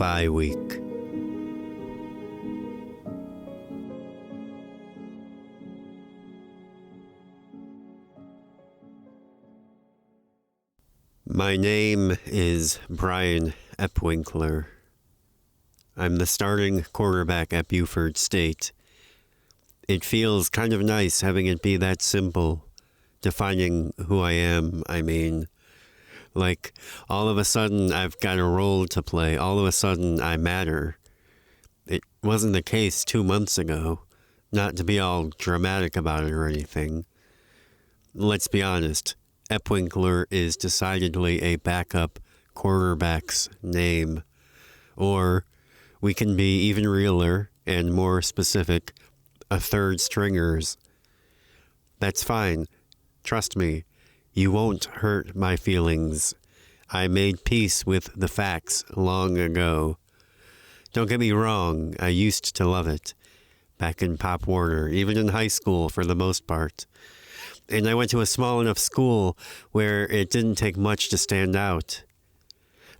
bye week. My name is Brian Epwinkler. I'm the starting quarterback at Buford State. It feels kind of nice having it be that simple, defining who I am, Like, all of a sudden I've got a role to play. All of a sudden I matter. It wasn't the case 2 months ago. Not to be all dramatic about it or anything. Let's be honest. Epwinkler is decidedly a backup quarterback's name. Or we can be even realer and more specific, a third stringer's. That's fine. Trust me. You won't hurt my feelings. I made peace with the facts long ago. Don't get me wrong, I used to love it. Back in Pop Warner, even in high school for the most part. And I went to a small enough school where it didn't take much to stand out.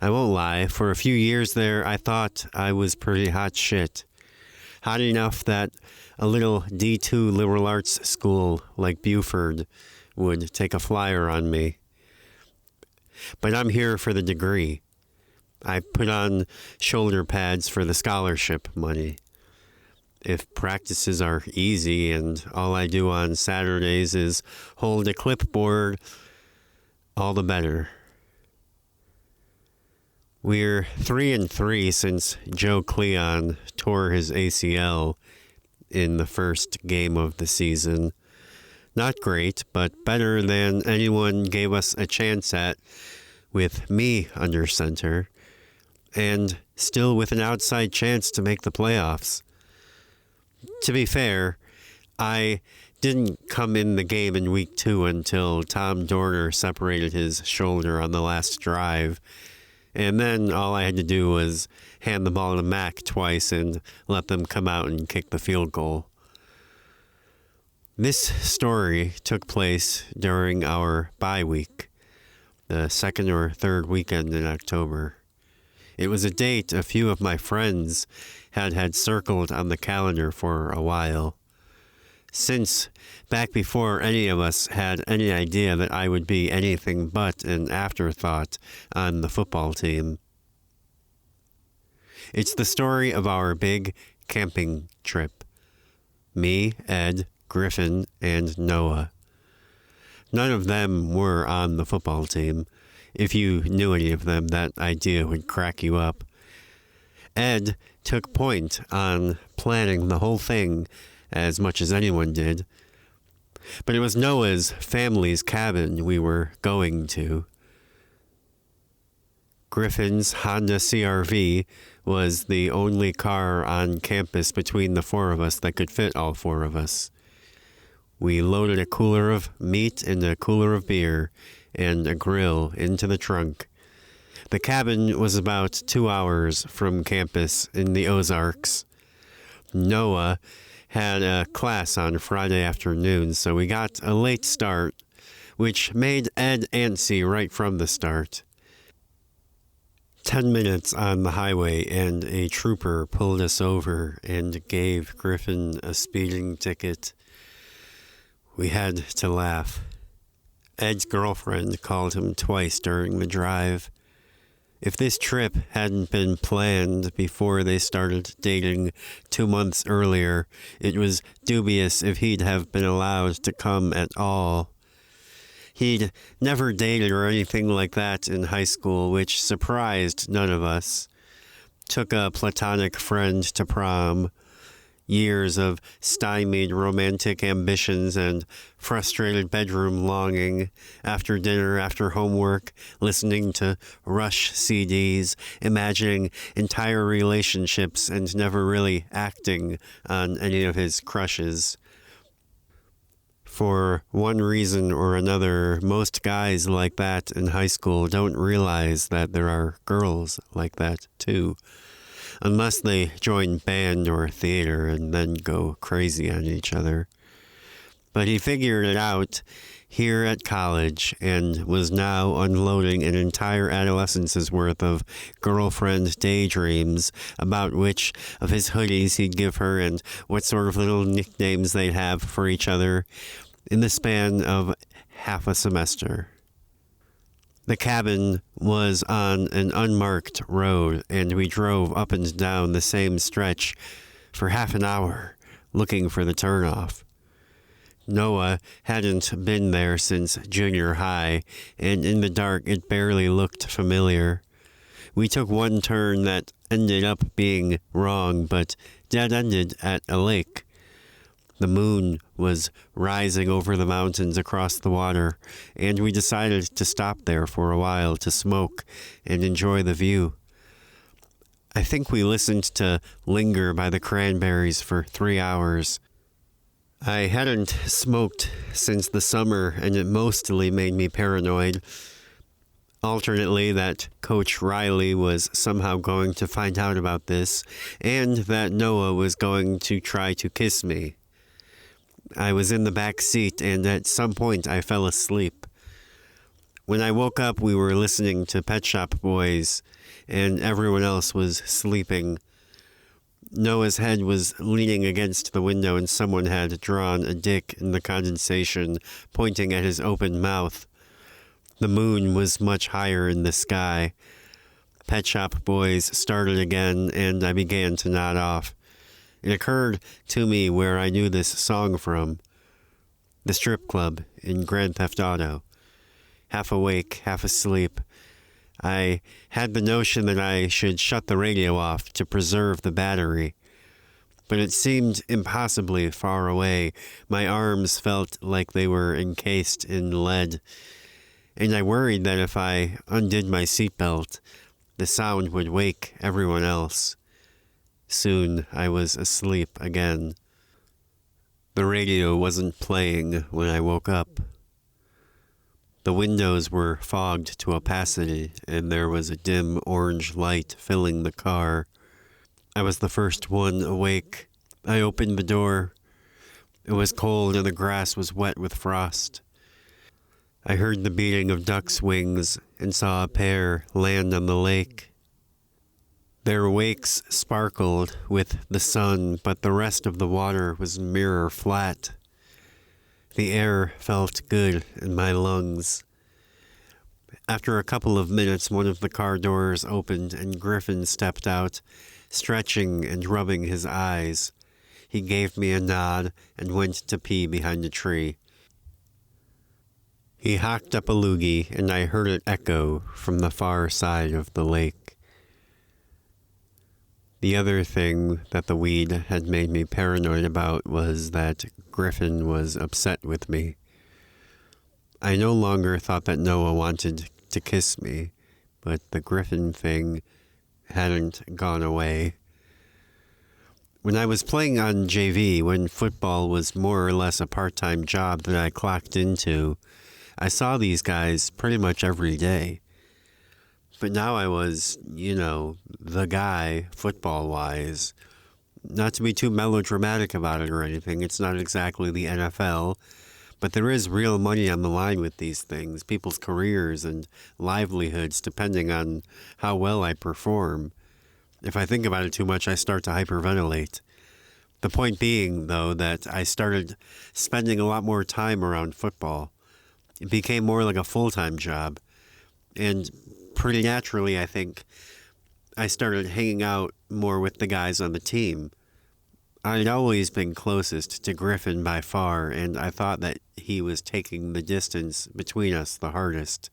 I won't lie, for a few years there, I thought I was pretty hot shit. Hot enough that a little D2 liberal arts school like Buford would take a flyer on me. But I'm here for the degree. I put on shoulder pads for the scholarship money. If practices are easy and all I do on Saturdays is hold a clipboard, all the better. We're 3-3 since Joe Cleon tore his ACL in the first game of the season. Not great, but better than anyone gave us a chance at with me under center, and still with an outside chance to make the playoffs. To be fair, I didn't come in the game in week 2 until Tom Dorner separated his shoulder on the last drive, and then all I had to do was hand the ball to Mac twice and let them come out and kick the field goal. This story took place during our bye week, the second or third weekend in October. It was a date a few of my friends had circled on the calendar for a while. Since back before any of us had any idea that I would be anything but an afterthought on the football team. It's the story of our big camping trip. Me, Ed, Griffin, and Noah. None of them were on the football team. If you knew any of them, that idea would crack you up. Ed took point on planning the whole thing as much as anyone did. But it was Noah's family's cabin we were going to. Griffin's Honda CR-V was the only car on campus between the four of us that could fit all four of us. We loaded a cooler of meat and a cooler of beer and a grill into the trunk. The cabin was about 2 hours from campus in the Ozarks. Noah had a class on Friday afternoon, so we got a late start, which made Ed antsy right from the start. 10 minutes on the highway and a trooper pulled us over and gave Griffin a speeding ticket. We had to laugh. Ed's girlfriend called him twice during the drive. If this trip hadn't been planned before they started dating 2 months earlier, it was dubious if he'd have been allowed to come at all. He'd never dated or anything like that in high school, which surprised none of us. Took a platonic friend to prom. Years of stymied romantic ambitions and frustrated bedroom longing, after dinner, after homework, listening to Rush CDs, imagining entire relationships and never really acting on any of his crushes. For one reason or another, most guys like that in high school don't realize that there are girls like that too. Unless they join band or theater and then go crazy on each other. But he figured it out. here at college and was now unloading an entire adolescence's worth of girlfriend daydreams about which of his hoodies he'd give her and what sort of little nicknames they'd have for each other in the span of half a semester. The cabin was on an unmarked road, and we drove up and down the same stretch for half an hour, looking for the turnoff. Noah hadn't been there since junior high, and in the dark it barely looked familiar. We took one turn that ended up being wrong, but dead-ended at a lake. The moon was rising over the mountains across the water, and we decided to stop there for a while to smoke and enjoy the view. I think we listened to Linger by the Cranberries for 3 hours. I hadn't smoked since the summer, and it mostly made me paranoid. Alternately, that Coach Riley was somehow going to find out about this, and that Noah was going to try to kiss me. I was in the back seat, and at some point I fell asleep. When I woke up, we were listening to Pet Shop Boys, and everyone else was sleeping. Noah's head was leaning against the window, and someone had drawn a dick in the condensation, pointing at his open mouth. The moon was much higher in the sky. Pet Shop Boys started again, and I began to nod off. It occurred to me where I knew this song from. The strip club in Grand Theft Auto. Half awake, half asleep. I had the notion that I should shut the radio off to preserve the battery. But it seemed impossibly far away. My arms felt like they were encased in lead. And I worried that if I undid my seatbelt, the sound would wake everyone else. Soon I was asleep again. The radio wasn't playing when I woke up. The windows were fogged to opacity, and there was a dim orange light filling the car. I was the first one awake. I opened the door. It was cold, and the grass was wet with frost. I heard the beating of ducks' wings and saw a pair land on the lake. Their wakes sparkled with the sun, but the rest of the water was mirror flat. The air felt good in my lungs. After a couple of minutes, one of the car doors opened and Griffin stepped out, stretching and rubbing his eyes. He gave me a nod and went to pee behind a tree. He hocked up a loogie, and I heard it echo from the far side of the lake. The other thing that the weed had made me paranoid about was that Griffin was upset with me. I no longer thought that Noah wanted to kiss me, but the Griffin thing hadn't gone away. When I was playing on JV, when football was more or less a part-time job that I clocked into, I saw these guys pretty much every day. But now I was, the guy, football-wise. Not to be too melodramatic about it or anything, it's not exactly the NFL, but there is real money on the line with these things, people's careers and livelihoods, depending on how well I perform. If I think about it too much, I start to hyperventilate. The point being, though, that I started spending a lot more time around football. It became more like a full-time job, and pretty naturally, I think, I started hanging out more with the guys on the team. I'd always been closest to Griffin by far, and I thought that he was taking the distance between us the hardest.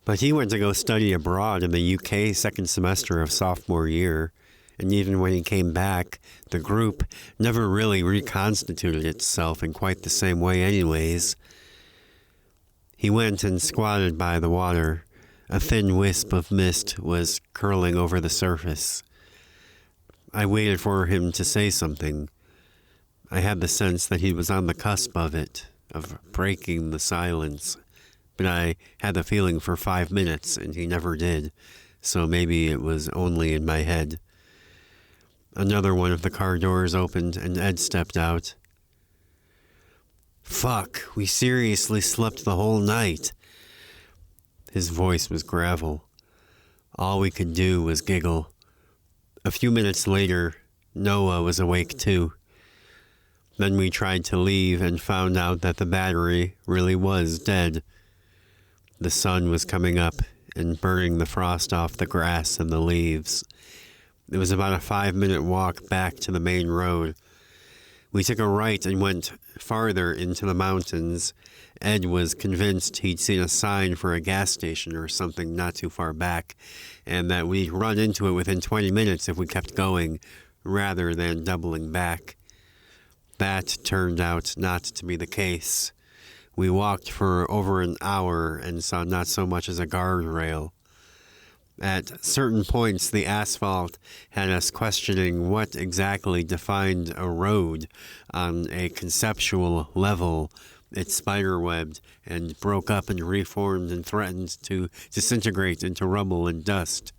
But he went to go study abroad in the UK second semester of sophomore year, and even when he came back, the group never really reconstituted itself in quite the same way anyways. He went and squatted by the water. A thin wisp of mist was curling over the surface. I waited for him to say something. I had the sense that he was on the cusp of it, of breaking the silence. But I had the feeling for 5 minutes, and he never did, so maybe it was only in my head. Another one of the car doors opened, and Ed stepped out. Fuck, we seriously slept the whole night. His voice was gravel. All we could do was giggle. A few minutes later, Noah was awake too. Then we tried to leave and found out that the battery really was dead. The sun was coming up and burning the frost off the grass and the leaves. It was about a 5-minute walk back to the main road. We took a right and went farther into the mountains. Ed was convinced he'd seen a sign for a gas station or something not too far back, and that we'd run into it within 20 minutes if we kept going, rather than doubling back. That turned out not to be the case. We walked for over an hour and saw not so much as a guardrail. At certain points, the asphalt had us questioning what exactly defined a road. On a conceptual level, it spiderwebbed and broke up and reformed and threatened to disintegrate into rubble and dust.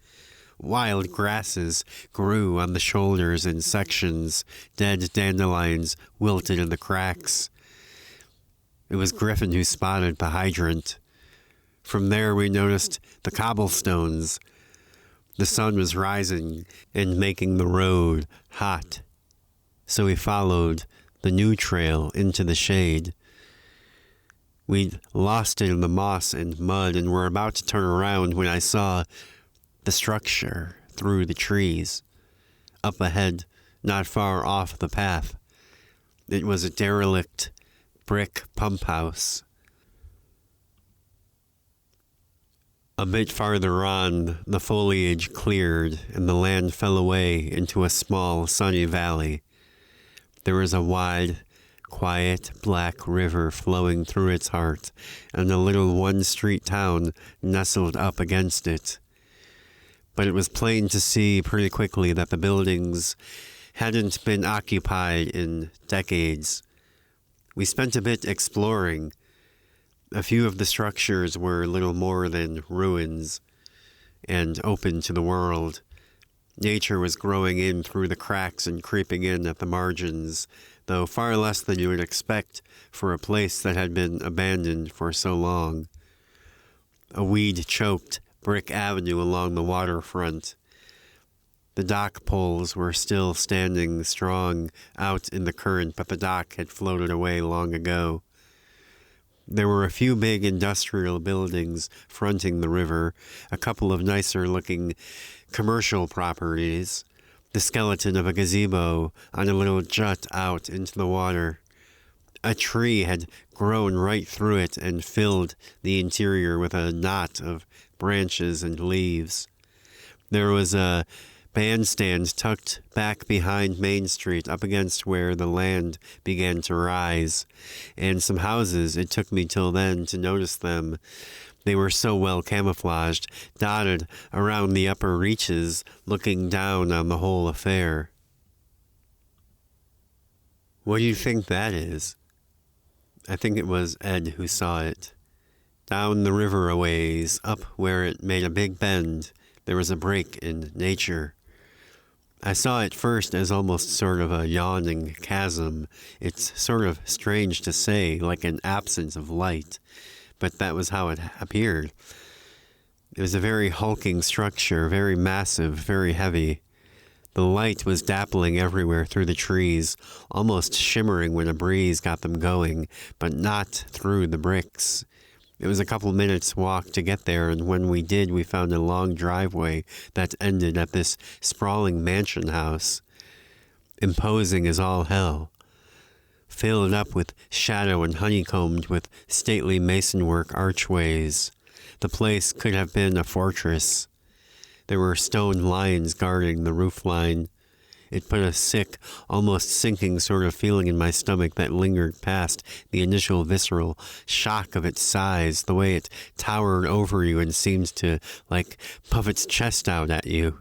Wild grasses grew on the shoulders in sections. Dead dandelions wilted in the cracks. It was Griffin who spotted the hydrant. From there we noticed the cobblestones. The sun was rising and making the road hot. So we followed the new trail into the shade. We'd lost it in the moss and mud and were about to turn around when I saw the structure through the trees. Up ahead, not far off the path. It was a derelict brick pump house. A bit farther on, the foliage cleared and the land fell away into a small, sunny valley. There was a wide, quiet, black river flowing through its heart, and a little one-street town nestled up against it. But it was plain to see pretty quickly that the buildings hadn't been occupied in decades. We spent a bit exploring. A few of the structures were little more than ruins and open to the world. Nature was growing in through the cracks and creeping in at the margins, though far less than you would expect for a place that had been abandoned for so long. A weed-choked brick avenue along the waterfront. The dock poles were still standing strong out in the current, but the dock had floated away long ago. There were a few big industrial buildings fronting the river, a couple of nicer-looking commercial properties, the skeleton of a gazebo on a little jut out into the water. A tree had grown right through it and filled the interior with a knot of branches and leaves. There was a bandstand tucked back behind Main Street up against where the land began to rise, and some houses. It took me till then to notice them. They were so well camouflaged, dotted around the upper reaches, looking down on the whole affair. What do you think that is? I think it was Ed who saw it. Down the river a ways, up where it made a big bend, there was a break in nature. I saw it first as almost sort of a yawning chasm. It's sort of strange to say, like an absence of light, but that was how it appeared. It was a very hulking structure, very massive, very heavy. The light was dappling everywhere through the trees, almost shimmering when a breeze got them going, but not through the bricks. It was a couple minutes' walk to get there, and when we did, we found a long driveway that ended at this sprawling mansion house. Imposing as all hell. Filled up with shadow and honeycombed with stately masonwork archways. The place could have been a fortress. There were stone lions guarding the roofline. It put a sick, almost sinking sort of feeling in my stomach that lingered past the initial visceral shock of its size, the way it towered over you and seemed to, like, puff its chest out at you.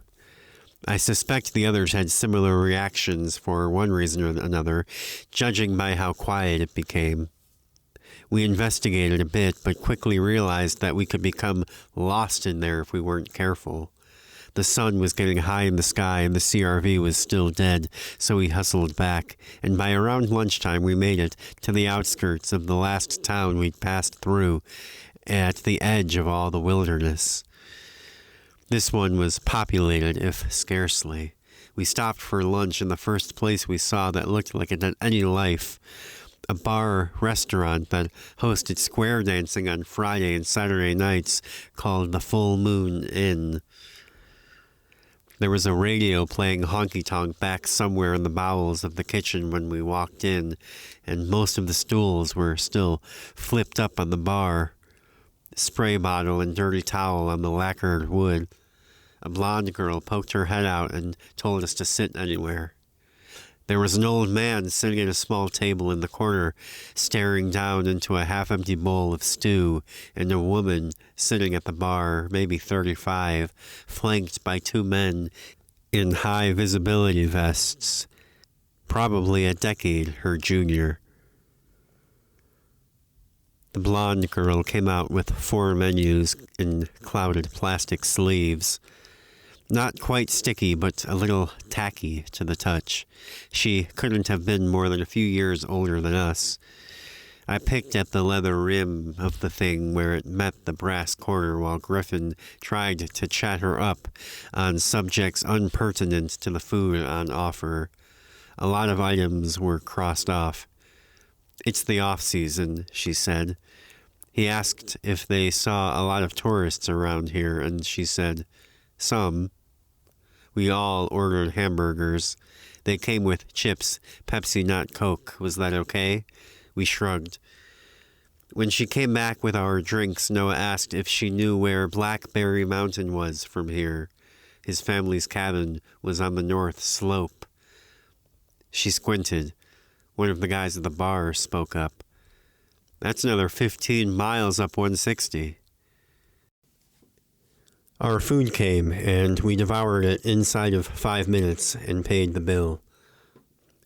I suspect the others had similar reactions for one reason or another, judging by how quiet it became. We investigated a bit, but quickly realized that we could become lost in there if we weren't careful. The sun was getting high in the sky and the CRV was still dead, so we hustled back, and by around lunchtime we made it to the outskirts of the last town we'd passed through, at the edge of all the wilderness. This one was populated, if scarcely. We stopped for lunch in the first place we saw that looked like it had any life. A bar-restaurant that hosted square dancing on Friday and Saturday nights called the Full Moon Inn. There was a radio playing honky-tonk back somewhere in the bowels of the kitchen when we walked in, and most of the stools were still flipped up on the bar. Spray bottle and dirty towel on the lacquered wood. A blonde girl poked her head out and told us to sit anywhere. There was an old man sitting at a small table in the corner, staring down into a half-empty bowl of stew, and a woman sitting at the bar, maybe 35, flanked by two men in high-visibility vests, probably a decade her junior. The blonde girl came out with 4 menus in clouded plastic sleeves. Not quite sticky, but a little tacky to the touch. She couldn't have been more than a few years older than us. I picked at the leather rim of the thing where it met the brass corner while Griffin tried to chat her up on subjects unpertinent to the food on offer. A lot of items were crossed off. "It's the off-season," she said. He asked if they saw a lot of tourists around here, and she said, "Some." We all ordered hamburgers. They came with chips, Pepsi, not Coke. Was that okay? We shrugged. When she came back with our drinks, Noah asked if she knew where Blackberry Mountain was from here. His family's cabin was on the north slope. She squinted. One of the guys at the bar spoke up. "That's another 15 miles up 160. Our food came, and we devoured it inside of 5 minutes and paid the bill.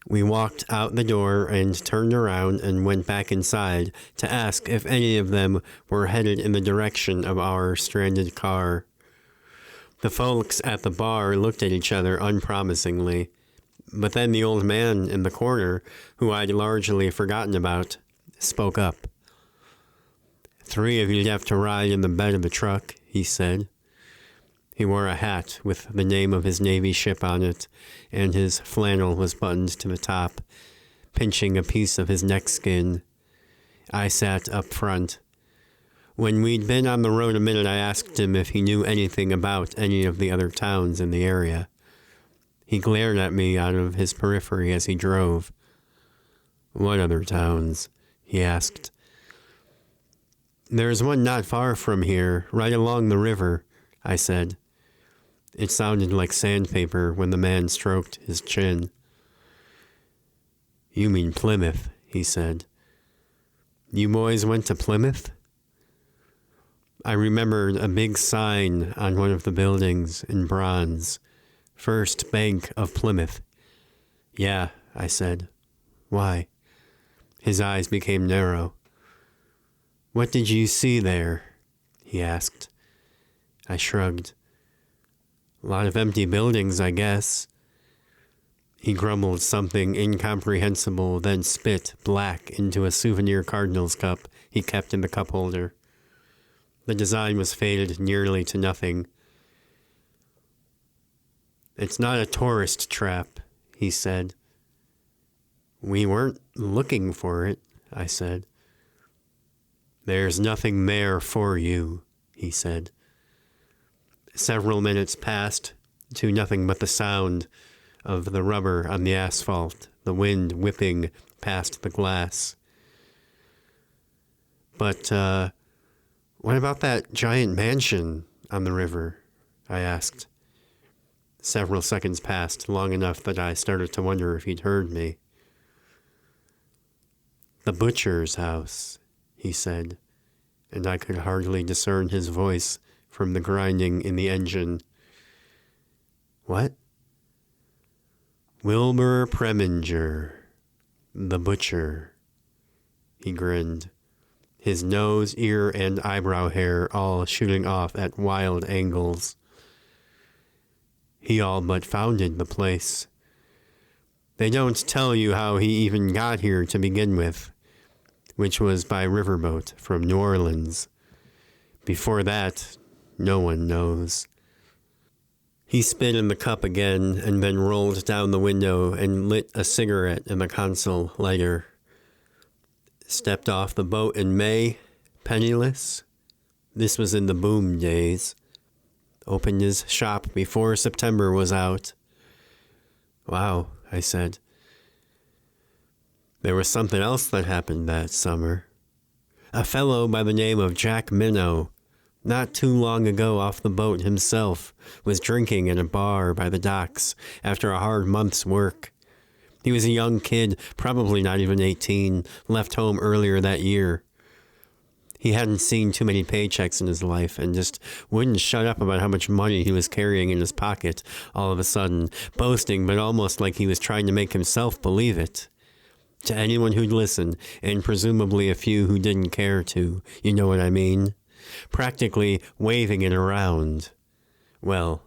We walked out the door and turned around and went back inside to ask if any of them were headed in the direction of our stranded car. The folks at the bar looked at each other unpromisingly, but then the old man in the corner, who I'd largely forgotten about, spoke up. "3 of you'd have to ride in the bed of the truck," he said. He wore a hat with the name of his Navy ship on it, and his flannel was buttoned to the top, pinching a piece of his neck skin. I sat up front. When we'd been on the road a minute, I asked him if he knew anything about any of the other towns in the area. He glared at me out of his periphery as he drove. "What other towns?" he asked. "There's one not far from here, right along the river," I said. It sounded like sandpaper when the man stroked his chin. "You mean Plymouth," he said. "You boys went to Plymouth?" I remembered a big sign on one of the buildings in bronze. "First Bank of Plymouth." "Yeah," I said. "Why?" His eyes became narrow. "What did you see there?" he asked. I shrugged. "A lot of empty buildings, I guess." He grumbled something incomprehensible, then spit black into a souvenir Cardinals cup he kept in the cup holder. The design was faded nearly to nothing. "It's not a tourist trap," he said. "We weren't looking for it," I said. "There's nothing there for you," he said. Several minutes passed to nothing but the sound of the rubber on the asphalt, the wind whipping past the glass. "But, what about that giant mansion on the river?" I asked. Several seconds passed, long enough that I started to wonder if he'd heard me. "The butcher's house," he said, and I could hardly discern his voice from the grinding in the engine. "What?" "Wilbur Preminger, the butcher." He grinned, his nose, ear, and eyebrow hair all shooting off at wild angles. He all but founded the place. They don't tell you how he even got here to begin with, which was by riverboat from New Orleans. Before that, no one knows. He spit in the cup again and then rolled down the window and lit a cigarette in the console lighter. Stepped off the boat in May, penniless. This was in the boom days. Opened his shop before September was out. Wow, I said. There was something else that happened that summer. A fellow by the name of Jack Minnow, not too long ago off the boat himself, was drinking in a bar by the docks after a hard month's work. He was a young kid, probably not even 18, left home earlier that year. He hadn't seen too many paychecks in his life and just wouldn't shut up about how much money he was carrying in his pocket all of a sudden, boasting but almost like he was trying to make himself believe it. To anyone who'd listen, and presumably a few who didn't care to, you know what I mean? Practically waving it around. Well,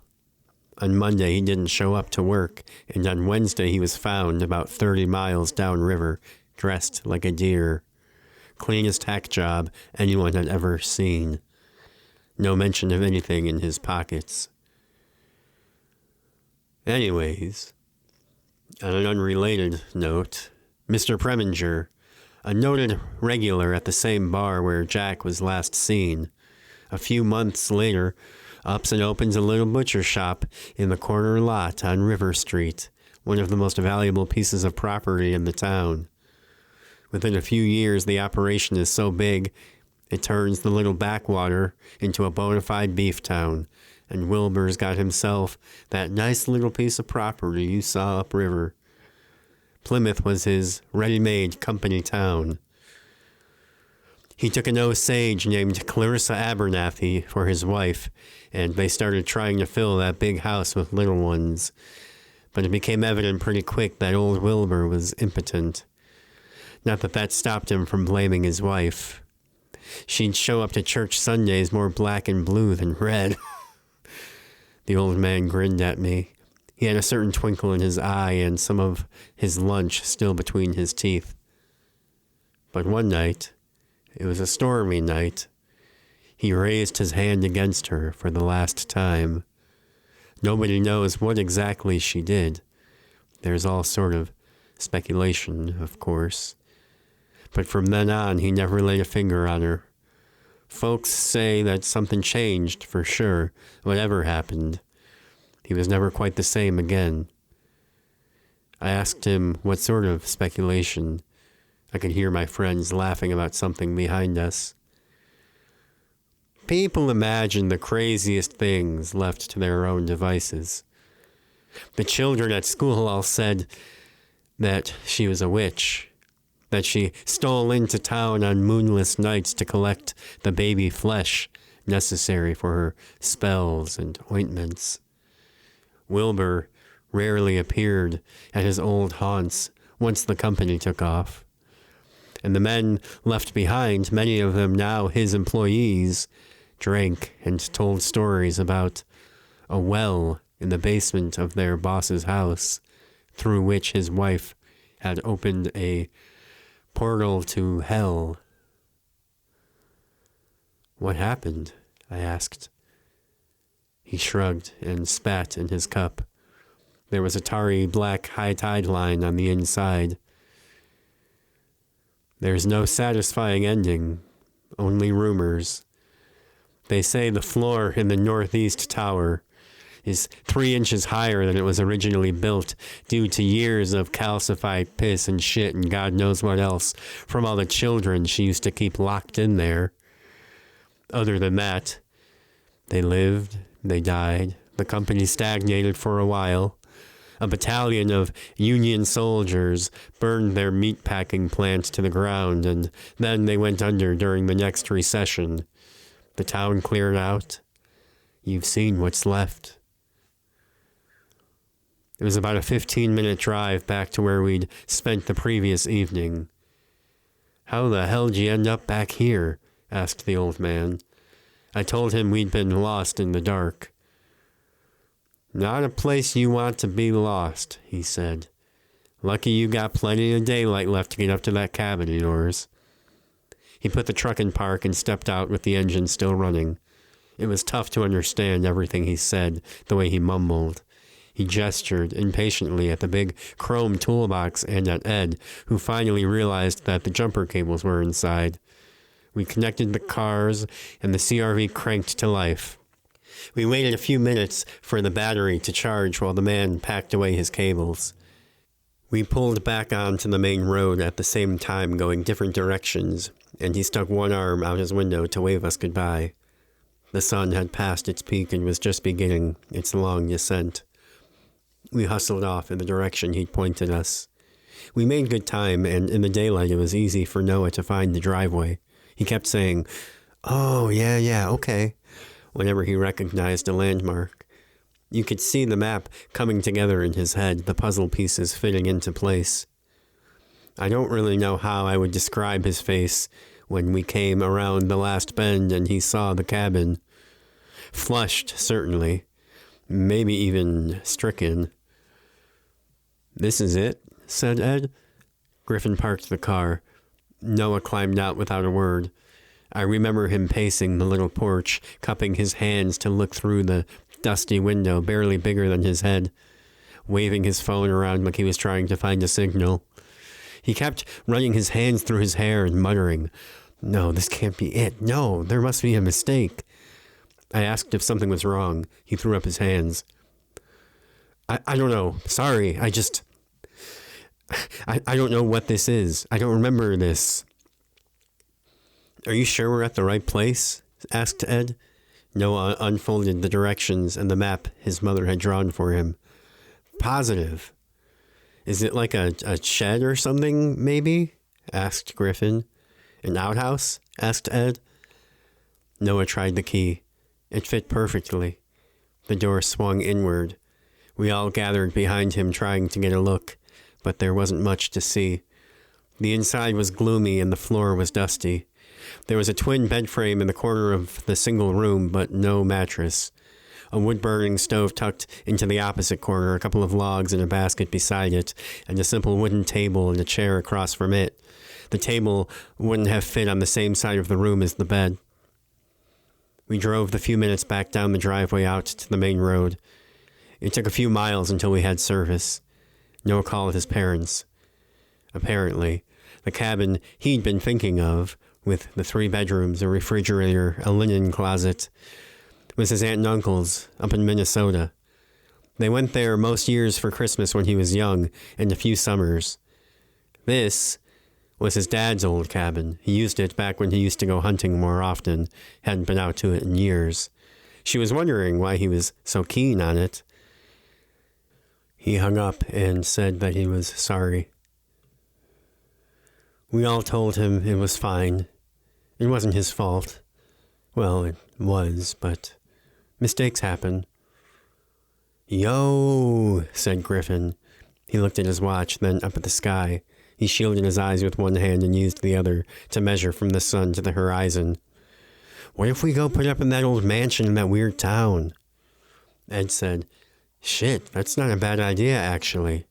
on Monday he didn't show up to work, and on Wednesday he was found about 30 miles downriver, dressed like a deer. Cleanest hack job anyone had ever seen. No mention of anything in his pockets. Anyways, on an unrelated note, Mr. Preminger, a noted regular at the same bar where Jack was last seen, a few months later, ups and opens a little butcher shop in the corner lot on River Street, one of the most valuable pieces of property in the town. Within a few years, the operation is so big, it turns the little backwater into a bona fide beef town, and Wilbur's got himself that nice little piece of property you saw upriver. Plymouth was his ready-made company town. He took an Osage named Clarissa Abernathy for his wife, and they started trying to fill that big house with little ones. But it became evident pretty quick that old Wilbur was impotent. Not that that stopped him from blaming his wife. She'd show up to church Sundays more black and blue than red. The old man grinned at me. He had a certain twinkle in his eye and some of his lunch still between his teeth. But one night, it was a stormy night, he raised his hand against her for the last time. Nobody knows what exactly she did. There's all sort of speculation, of course. But from then on, he never laid a finger on her. Folks say that something changed, for sure, whatever happened. He was never quite the same again. I asked him what sort of speculation. I could hear my friends laughing about something behind us. People imagine the craziest things left to their own devices. The children at school all said that she was a witch, that she stole into town on moonless nights to collect the baby flesh necessary for her spells and ointments. Wilbur rarely appeared at his old haunts once the company took off. And the men left behind, many of them now his employees, drank and told stories about a well in the basement of their boss's house, through which his wife had opened a portal to hell. What happened? I asked. He shrugged and spat in his cup. There was a tarry black high tide line on the inside. There's no satisfying ending, only rumors. They say the floor in the northeast tower is 3 inches higher than it was originally built due to years of calcified piss and shit and God knows what else from all the children she used to keep locked in there. Other than that, they lived, they died, the company stagnated for a while. A battalion of Union soldiers burned their meatpacking plant to the ground, and then they went under during the next recession. The town cleared out. You've seen what's left. It was about a 15-minute drive back to where we'd spent the previous evening. How the hell did you end up back here? Asked the old man. I told him we'd been lost in the dark. Not a place you want to be lost, he said. Lucky you got plenty of daylight left to get up to that cabin of yours. He put the truck in park and stepped out with the engine still running. It was tough to understand everything he said, the way he mumbled. He gestured impatiently at the big chrome toolbox and at Ed, who finally realized that the jumper cables were inside. We connected the cars, and the CRV cranked to life. We waited a few minutes for the battery to charge while the man packed away his cables. We pulled back onto the main road at the same time, going different directions, and he stuck one arm out his window to wave us goodbye. The sun had passed its peak and was just beginning its long descent. We hustled off in the direction he'd pointed us. We made good time, and in the daylight it was easy for Noah to find the driveway. He kept saying, "Oh, yeah, okay," whenever he recognized a landmark. You could see the map coming together in his head, the puzzle pieces fitting into place. I don't really know how I would describe his face when we came around the last bend and he saw the cabin. Flushed, certainly. Maybe even stricken. "This is it?" said Ed. Griffin parked the car. Noah climbed out without a word. I remember him pacing the little porch, cupping his hands to look through the dusty window, barely bigger than his head, waving his phone around like he was trying to find a signal. He kept running his hands through his hair and muttering, "No, this can't be it. No, there must be a mistake." I asked if something was wrong. He threw up his hands. I don't know. Sorry, I don't know what this is. I don't remember this." "Are you sure we're at the right place?" asked Ed. Noah unfolded the directions and the map his mother had drawn for him. "Positive." "Is it like a shed or something, maybe?" asked Griffin. "An outhouse?" asked Ed. Noah tried the key. It fit perfectly. The door swung inward. We all gathered behind him trying to get a look, but there wasn't much to see. The inside was gloomy and the floor was dusty. There was a twin bed frame in the corner of the single room, but no mattress. A wood-burning stove tucked into the opposite corner, a couple of logs and a basket beside it, and a simple wooden table and a chair across from it. The table wouldn't have fit on the same side of the room as the bed. We drove the few minutes back down the driveway out to the main road. It took a few miles until we had service. No call of his parents. Apparently, the cabin he'd been thinking of, with the 3 bedrooms, a refrigerator, a linen closet, was his aunt and uncle's up in Minnesota. They went there most years for Christmas when he was young, and a few summers. This was his dad's old cabin. He used it back when he used to go hunting more often. Hadn't been out to it in years. She was wondering why he was so keen on it. He hung up and said that he was sorry. We all told him it was fine. It wasn't his fault. Well, it was, but mistakes happen. "Yo," said Griffin. He looked at his watch, then up at the sky. He shielded his eyes with one hand and used the other to measure from the sun to the horizon. "What if we go put up in that old mansion in that weird town?" Ed said, "Shit, that's not a bad idea, actually."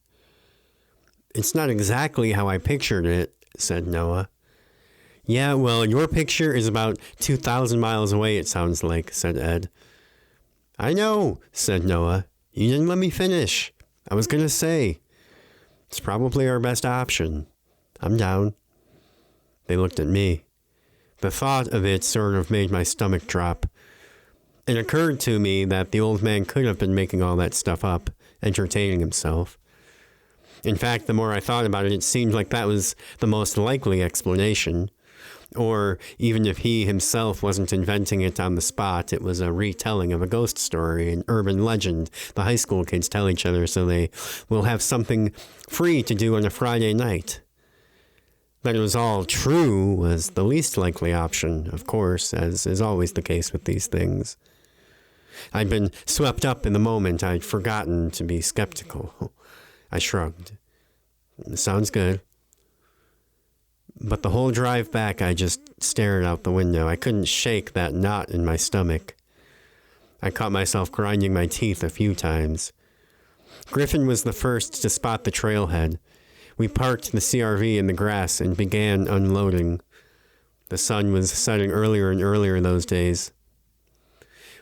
"It's not exactly how I pictured it," said Noah. "Yeah, well, your picture is about 2,000 miles away, it sounds like," said Ed. "I know," said Noah. "You didn't let me finish. I was going to say, it's probably our best option. I'm down." They looked at me. The thought of it sort of made my stomach drop. It occurred to me that the old man could have been making all that stuff up, entertaining himself. In fact, the more I thought about it, it seemed like that was the most likely explanation. Or, even if he himself wasn't inventing it on the spot, it was a retelling of a ghost story, an urban legend the high school kids tell each other so they will have something free to do on a Friday night. That it was all true was the least likely option, of course, as is always the case with these things. I'd been swept up in the moment. I'd forgotten to be skeptical. I shrugged. "Sounds good." But the whole drive back, I just stared out the window. I couldn't shake that knot in my stomach. I caught myself grinding my teeth a few times. Griffin was the first to spot the trailhead. We parked the CRV in the grass and began unloading. The sun was setting earlier and earlier those days.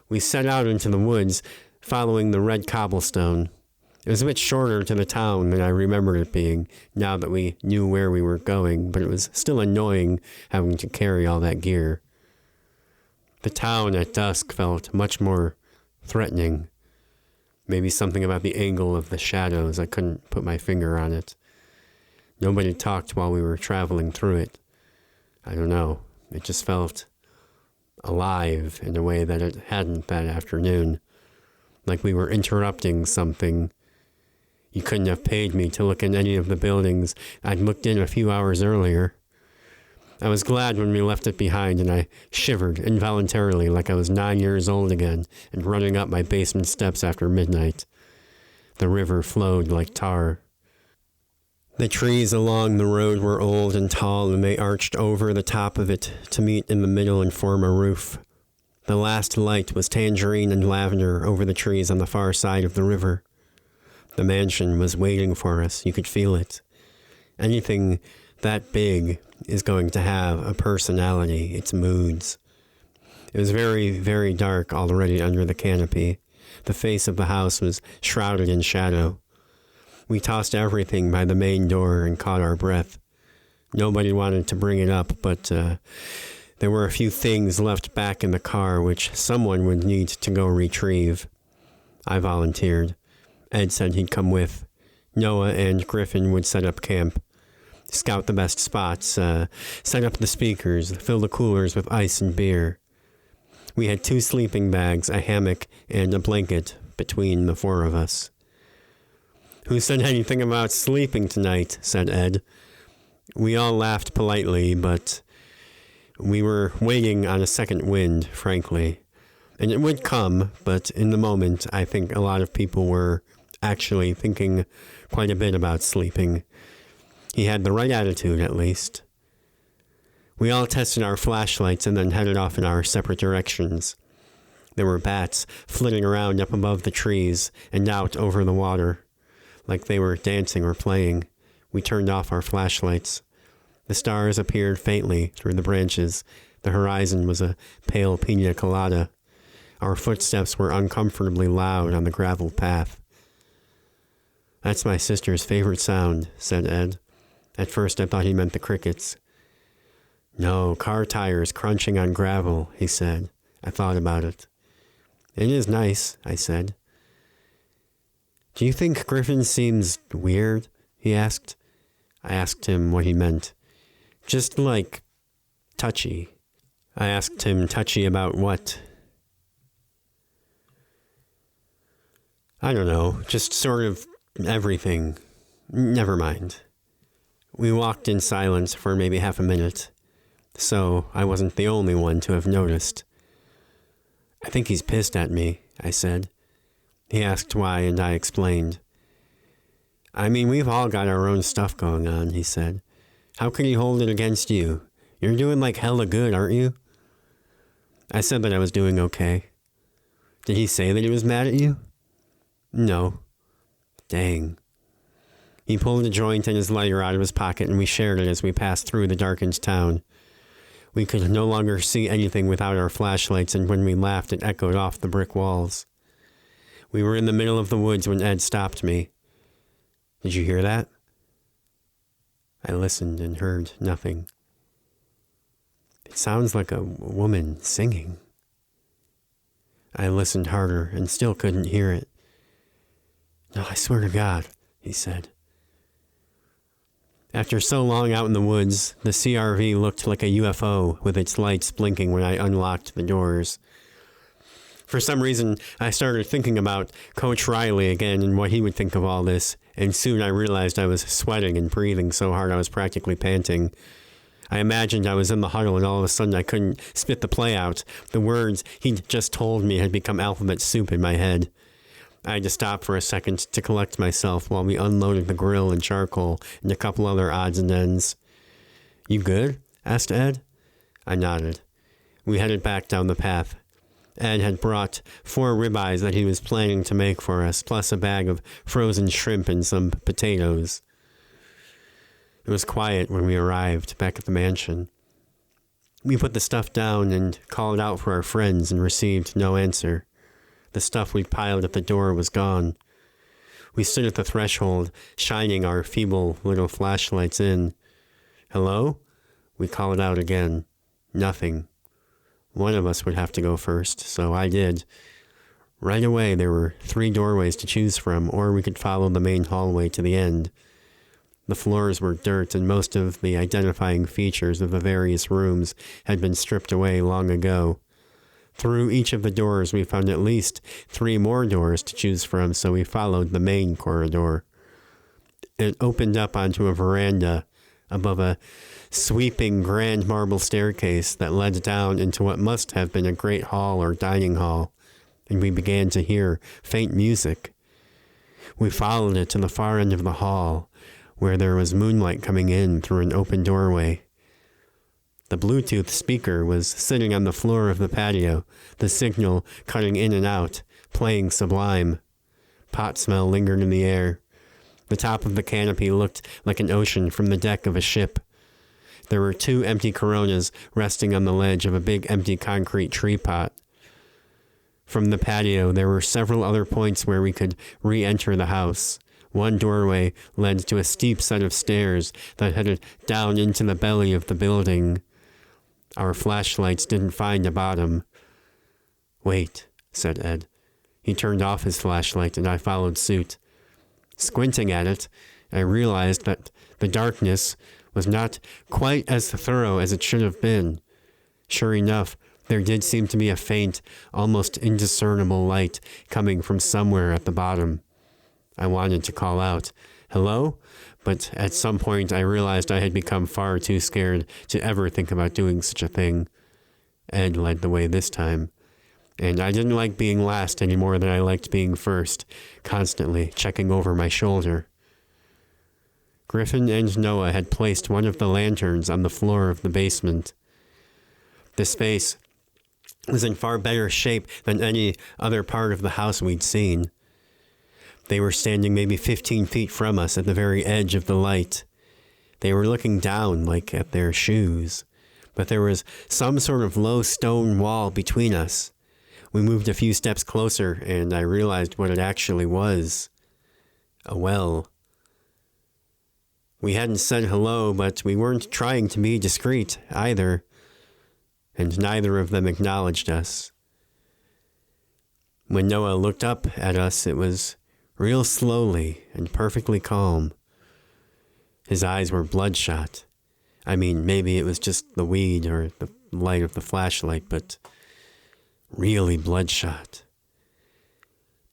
We set out into the woods, following the red cobblestone. It was a bit shorter to the town than I remembered it being, now that we knew where we were going, but it was still annoying having to carry all that gear. The town at dusk felt much more threatening. Maybe something about the angle of the shadows. I couldn't put my finger on it. Nobody talked while we were traveling through it. I don't know. It just felt alive in a way that it hadn't that afternoon. Like we were interrupting something. You couldn't have paid me to look in any of the buildings I'd looked in a few hours earlier. I was glad when we left it behind, and I shivered involuntarily like I was 9 years old again and running up my basement steps after midnight. The river flowed like tar. The trees along the road were old and tall, and they arched over the top of it to meet in the middle and form a roof. The last light was tangerine and lavender over the trees on the far side of the river. The mansion was waiting for us. You could feel it. Anything that big is going to have a personality, its moods. It was very, very dark already under the canopy. The face of the house was shrouded in shadow. We tossed everything by the main door and caught our breath. Nobody wanted to bring it up, but there were a few things left back in the car which someone would need to go retrieve. I volunteered. Ed said he'd come with. Noah and Griffin would set up camp. Scout the best spots, set up the speakers, fill the coolers with ice and beer. We had 2 sleeping bags, a hammock, and a blanket between the 4 of us. "Who said anything about sleeping tonight?" said Ed. We all laughed politely, but we were waiting on a second wind, frankly. And it would come, but in the moment, I think a lot of people were actually thinking quite a bit about sleeping. He had the right attitude, at least. We all tested our flashlights and then headed off in our separate directions. There were bats flitting around up above the trees and out over the water, like they were dancing or playing. We turned off our flashlights. The stars appeared faintly through the branches. The horizon was a pale pina colada. Our footsteps were uncomfortably loud on the gravel path. "That's my sister's favorite sound," said Ed. At first I thought he meant the crickets. "No, car tires crunching on gravel," he said. I thought about it. "It is nice," I said. "Do you think Griffin seems weird?" he asked. I asked him what he meant. "Just like touchy." I asked him touchy about what? I don't know, just sort of everything. Never mind. We walked in silence for maybe half a minute, so I wasn't the only one to have noticed. "I think he's pissed at me," I said. He asked why, and I explained. "I mean, we've all got our own stuff going on," he said. "How can he hold it against you? You're doing like hella good, aren't you?" I said that I was doing okay. "Did he say that he was mad at you?" "No." Dang. He pulled a joint and his lighter out of his pocket, and we shared it as we passed through the darkened town. We could no longer see anything without our flashlights, and when we laughed, it echoed off the brick walls. We were in the middle of the woods when Ed stopped me. "Did you hear that?" I listened and heard nothing. "It sounds like a woman singing." I listened harder and still couldn't hear it. "No, I swear to God," he said. After so long out in the woods, the CRV looked like a UFO with its lights blinking when I unlocked the doors. For some reason, I started thinking about Coach Riley again and what he would think of all this, and soon I realized I was sweating and breathing so hard I was practically panting. I imagined I was in the huddle and all of a sudden I couldn't spit the play out. The words he'd just told me had become alphabet soup in my head. I had to stop for a second to collect myself while we unloaded the grill and charcoal and a couple other odds and ends. "You good?" asked Ed. I nodded. We headed back down the path. Ed had brought 4 ribeyes that he was planning to make for us, plus a bag of frozen shrimp and some potatoes. It was quiet when we arrived back at the mansion. We put the stuff down and called out for our friends and received no answer. The stuff we'd piled at the door was gone. We stood at the threshold, shining our feeble little flashlights in. "Hello?" We called out again. Nothing. One of us would have to go first, so I did. Right away, there were 3 doorways to choose from, or we could follow the main hallway to the end. The floors were dirt, and most of the identifying features of the various rooms had been stripped away long ago. Through each of the doors, we found at least 3 more doors to choose from, so we followed the main corridor. It opened up onto a veranda above a sweeping grand marble staircase that led down into what must have been a great hall or dining hall, and we began to hear faint music. We followed it to the far end of the hall, where there was moonlight coming in through an open doorway. The Bluetooth speaker was sitting on the floor of the patio, the signal cutting in and out, playing Sublime. Pot smell lingered in the air. The top of the canopy looked like an ocean from the deck of a ship. There were 2 empty Coronas resting on the ledge of a big empty concrete tree pot. From the patio, there were several other points where we could re-enter the house. One doorway led to a steep set of stairs that headed down into the belly of the building. Our flashlights didn't find a bottom. "Wait," said Ed. He turned off his flashlight and I followed suit. Squinting at it, I realized that the darkness was not quite as thorough as it should have been. Sure enough, there did seem to be a faint, almost indiscernible light coming from somewhere at the bottom. I wanted to call out, "Hello?" But at some point I realized I had become far too scared to ever think about doing such a thing. Ed led the way this time. And I didn't like being last any more than I liked being first, constantly checking over my shoulder. Griffin and Noah had placed one of the lanterns on the floor of the basement. The space was in far better shape than any other part of the house we'd seen. They were standing maybe 15 feet from us at the very edge of the light. They were looking down, like at their shoes, but there was some sort of low stone wall between us. We moved a few steps closer, and I realized what it actually was. A well. We hadn't said hello, but we weren't trying to be discreet either, and neither of them acknowledged us. When Noah looked up at us, it was real slowly and perfectly calm. His eyes were bloodshot. I mean, maybe it was just the weed or the light of the flashlight, but really bloodshot.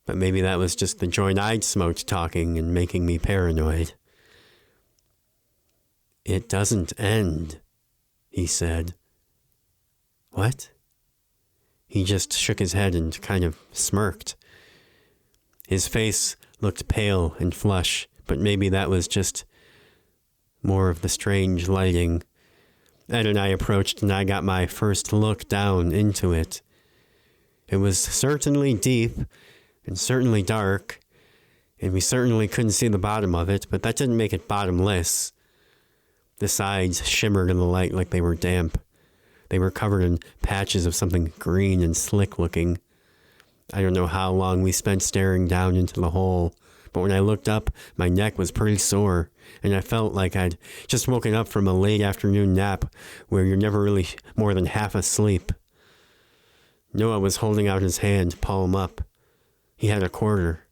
But maybe that was just the joint I'd smoked talking and making me paranoid. "It doesn't end," he said. "What?" He just shook his head and kind of smirked. His face looked pale and flush, but maybe that was just more of the strange lighting. Ed and I approached, and I got my first look down into it. It was certainly deep and certainly dark, and we certainly couldn't see the bottom of it, but that didn't make it bottomless. The sides shimmered in the light like they were damp. They were covered in patches of something green and slick looking. I don't know how long we spent staring down into the hole, but when I looked up, my neck was pretty sore, and I felt like I'd just woken up from a late afternoon nap where you're never really more than half asleep. Noah was holding out his hand, palm up. He had a quarter.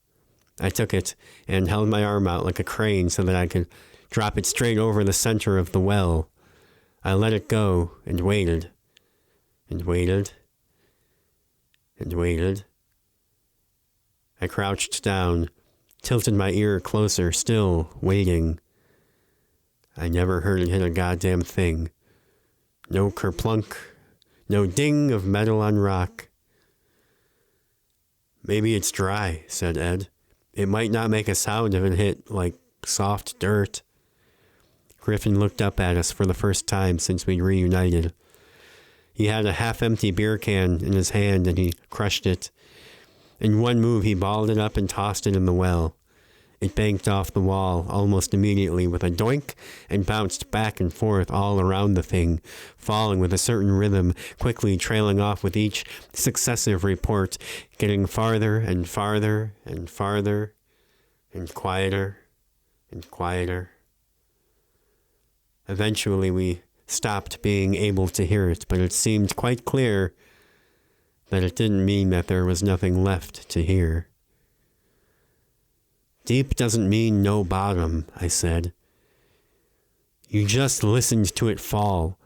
I took it and held my arm out like a crane so that I could drop it straight over the center of the well. I let it go and waited, and waited, and waited. I crouched down, tilted my ear closer, still waiting. I never heard it hit a goddamn thing. No kerplunk, no ding of metal on rock. "Maybe it's dry," said Ed. "It might not make a sound if it hit, like, soft dirt." Griffin looked up at us for the first time since we reunited. He had a half-empty beer can in his hand and he crushed it. In one move, he balled it up and tossed it in the well. It banked off the wall almost immediately with a doink and bounced back and forth all around the thing, falling with a certain rhythm, quickly trailing off with each successive report, getting farther and farther and farther and quieter and quieter. Eventually we stopped being able to hear it, but it seemed quite clear that it didn't mean that there was nothing left to hear. Deep doesn't mean no bottom, I said. You just listened to it fall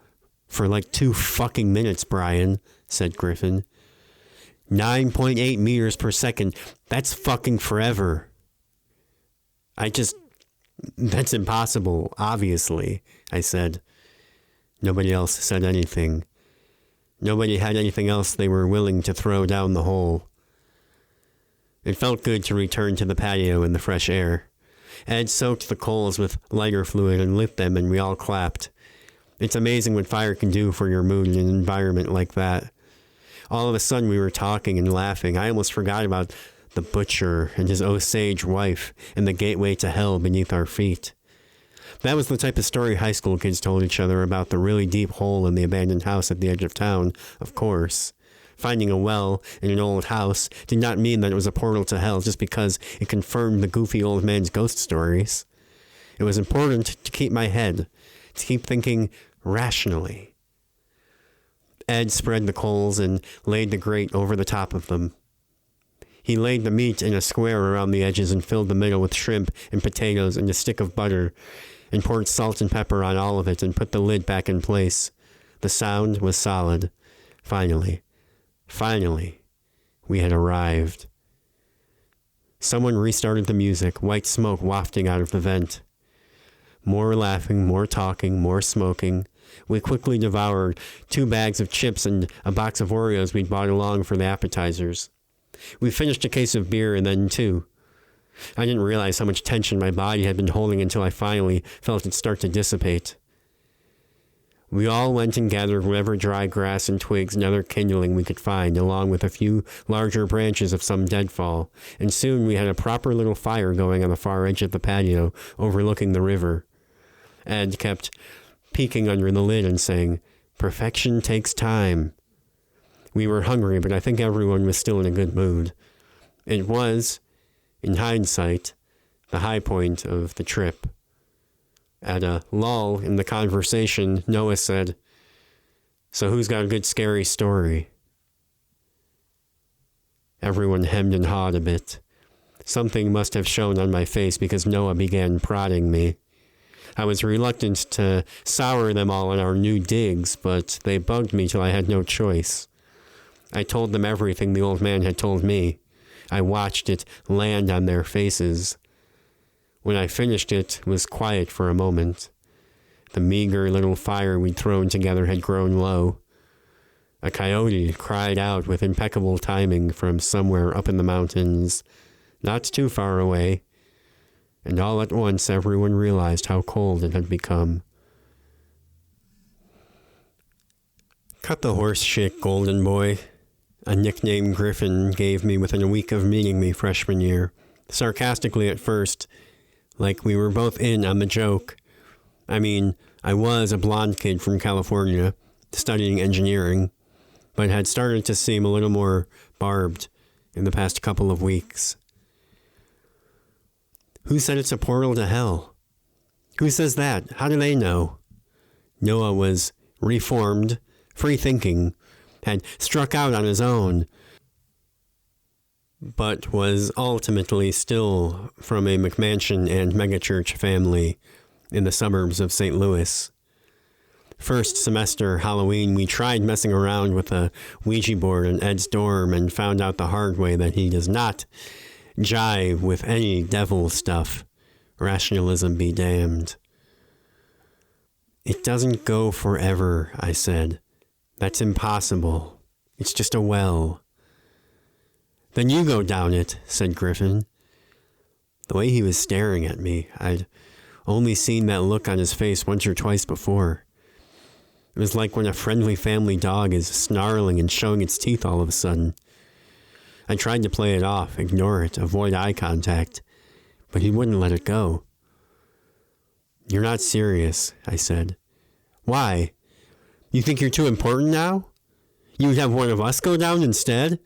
for like 2 fucking minutes, Brian, said Griffin. 9.8 meters per second. That's fucking forever. That's impossible, obviously, I said. Nobody else said anything. Nobody had anything else they were willing to throw down the hole. It felt good to return to the patio in the fresh air. Ed soaked the coals with lighter fluid and lit them, and we all clapped. It's amazing what fire can do for your mood in an environment like that. All of a sudden we were talking and laughing. I almost forgot about the butcher and his Osage wife and the gateway to hell beneath our feet. That was the type of story high school kids told each other about the really deep hole in the abandoned house at the edge of town, of course. Finding a well in an old house did not mean that it was a portal to hell just because it confirmed the goofy old man's ghost stories. It was important to keep my head, to keep thinking rationally. Ed spread the coals and laid the grate over the top of them. He laid the meat in a square around the edges and filled the middle with shrimp and potatoes and a stick of butter, and poured salt and pepper on all of it and put the lid back in place. The sound was solid. Finally, we had arrived. Someone restarted the music, white smoke wafting out of the vent. More laughing, more talking, more smoking. We quickly devoured 2 bags of chips and a box of Oreos we'd bought along for the appetizers. We finished a case of beer and then 2. I didn't realize how much tension my body had been holding until I finally felt it start to dissipate. We all went and gathered whatever dry grass and twigs and other kindling we could find, along with a few larger branches of some deadfall, and soon we had a proper little fire going on the far edge of the patio, overlooking the river. Ed kept peeking under the lid and saying, "Perfection takes time." We were hungry, but I think everyone was still in a good mood. It was, in hindsight, the high point of the trip. At a lull in the conversation, Noah said, "So who's got a good scary story?" Everyone hemmed and hawed a bit. Something must have shown on my face because Noah began prodding me. I was reluctant to sour them all on our new digs, but they bugged me till I had no choice. I told them everything the old man had told me. I watched it land on their faces. When I finished, it was quiet for a moment. The meager little fire we'd thrown together had grown low. A coyote cried out with impeccable timing from somewhere up in the mountains, not too far away, and all at once everyone realized how cold it had become. Cut the horse shit, golden boy, a nickname Griffin gave me within a week of meeting me freshman year, sarcastically at first, like we were both in on the joke. I mean, I was a blonde kid from California, studying engineering, but had started to seem a little more barbed in the past couple of weeks. Who said it's a portal to hell? Who says that? How do they know? Noah was reformed, free-thinking, had struck out on his own, but was ultimately still from a McMansion and megachurch family in the suburbs of St. Louis. First semester Halloween, we tried messing around with a Ouija board in Ed's dorm and found out the hard way that he does not jive with any devil stuff. Rationalism be damned. It doesn't go forever, I said. That's impossible. It's just a well. Then you go down it, said Griffin. The way he was staring at me, I'd only seen that look on his face once or twice before. It was like when a friendly family dog is snarling and showing its teeth all of a sudden. I tried to play it off, ignore it, avoid eye contact, but he wouldn't let it go. "You're not serious," I said. "Why? You think you're too important now? You would have one of us go down instead?"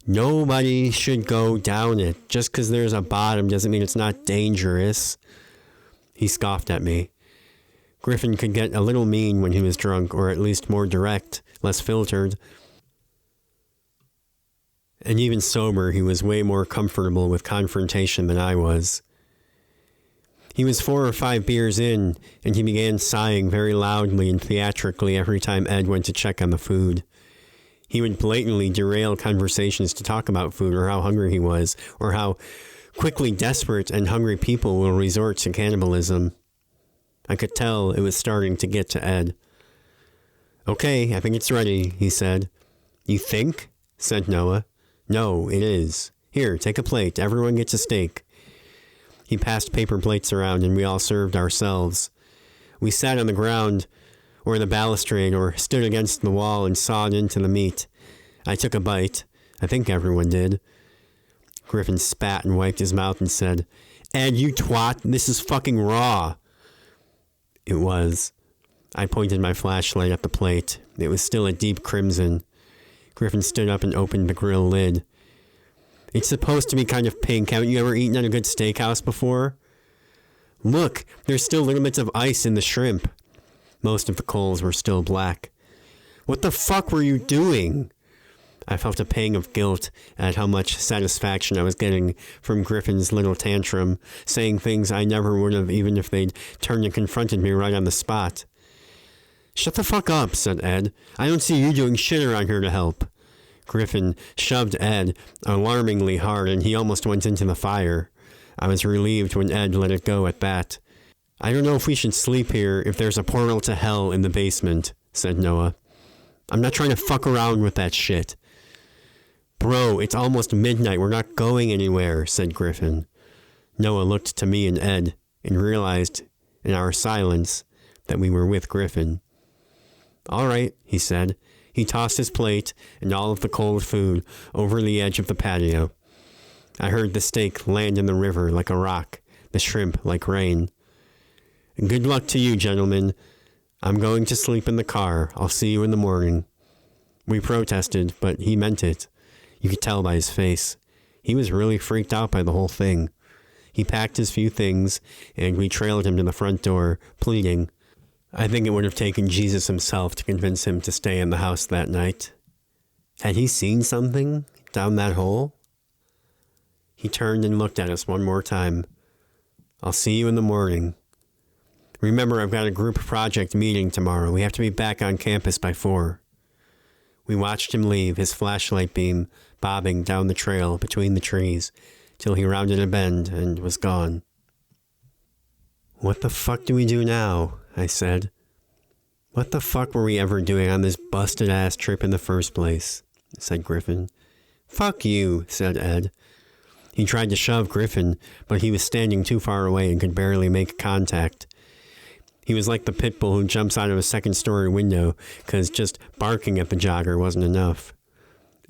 "Nobody should go down it. Just because there's a bottom doesn't mean it's not dangerous." He scoffed at me. Griffin could get a little mean when he was drunk, or at least more direct, less filtered. And even sober, he was way more comfortable with confrontation than I was. He was 4 or 5 beers in, and he began sighing very loudly and theatrically every time Ed went to check on the food. He would blatantly derail conversations to talk about food or how hungry he was, or how quickly desperate and hungry people will resort to cannibalism. I could tell it was starting to get to Ed. "Okay, I think it's ready," he said. "You think?" said Noah. "No, it is. Here, take a plate. Everyone gets a steak." He passed paper plates around, and we all served ourselves. We sat on the ground or the balustrade or stood against the wall and sawed into the meat. I took a bite. I think everyone did. Griffin spat and wiped his mouth and said, "Ed, you twat, this is fucking raw." It was. I pointed my flashlight at the plate. It was still a deep crimson. Griffin stood up and opened the grill lid. "It's supposed to be kind of pink. Haven't you ever eaten at a good steakhouse before?" "Look, there's still little bits of ice in the shrimp." Most of the coals were still black. "What the fuck were you doing?" I felt a pang of guilt at how much satisfaction I was getting from Griffin's little tantrum, saying things I never would have even if they'd turned and confronted me right on the spot. "Shut the fuck up," said Ed. "I don't see you doing shit around here to help." Griffin shoved Ed alarmingly hard, and he almost went into the fire. I was relieved when Ed let it go at that. "I don't know if we should sleep here if there's a portal to hell in the basement," said Noah. "I'm not trying to fuck around with that shit." "Bro, it's almost midnight. We're not going anywhere," said Griffin. Noah looked to me and Ed and realized in our silence that we were with Griffin. "All right," he said. He tossed his plate and all of the cold food over the edge of the patio. I heard the steak land in the river like a rock, the shrimp like rain. "Good luck to you, gentlemen. I'm going to sleep in the car. I'll see you in the morning." We protested, but he meant it. You could tell by his face. He was really freaked out by the whole thing. He packed his few things, and we trailed him to the front door, pleading. I think it would have taken Jesus himself to convince him to stay in the house that night. Had he seen something down that hole? He turned and looked at us one more time. "I'll see you in the morning. Remember, I've got a group project meeting tomorrow. We have to be back on campus by 4. We watched him leave, his flashlight beam bobbing down the trail between the trees, till he rounded a bend and was gone. "What the fuck do we do now?" I said. "What the fuck were we ever doing on this busted-ass trip in the first place?" said Griffin. "Fuck you," said Ed. He tried to shove Griffin, but he was standing too far away and could barely make contact. He was like the pit bull who jumps out of a second-story window because just barking at the jogger wasn't enough.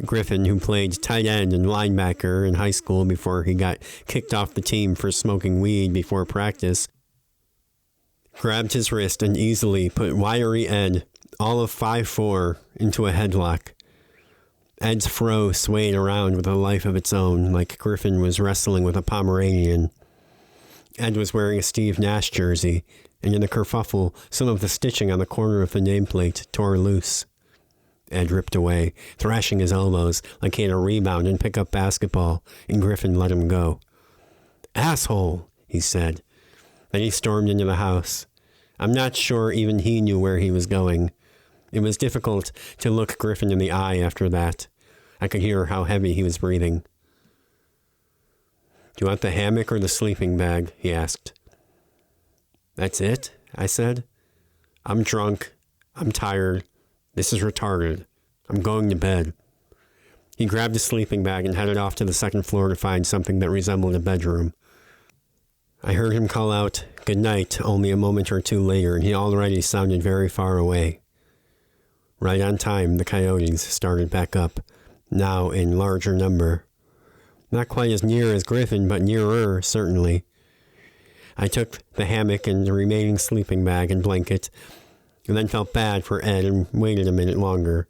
Griffin, who played tight end and linebacker in high school before he got kicked off the team for smoking weed before practice, grabbed his wrist and easily put wiry Ed, all of 5'4", into a headlock. Ed's fro swayed around with a life of its own, like Griffin was wrestling with a Pomeranian. Ed was wearing a Steve Nash jersey, and in the kerfuffle, some of the stitching on the corner of the nameplate tore loose. Ed ripped away, thrashing his elbows like he had a rebound and pick up basketball, and Griffin let him go. "Asshole," he said. Then he stormed into the house. I'm not sure even he knew where he was going. It was difficult to look Griffin in the eye after that. I could hear how heavy he was breathing. "Do you want the hammock or the sleeping bag?" he asked. "That's it?" I said. "I'm drunk. I'm tired. This is retarded. I'm going to bed." He grabbed a sleeping bag and headed off to the second floor to find something that resembled a bedroom. I heard him call out, "Good night," only a moment or two later, and he already sounded very far away. Right on time, the coyotes started back up, now in larger number. Not quite as near as Griffin, but nearer, certainly. I took the hammock and the remaining sleeping bag and blanket, and then felt bad for Ed and waited a minute longer.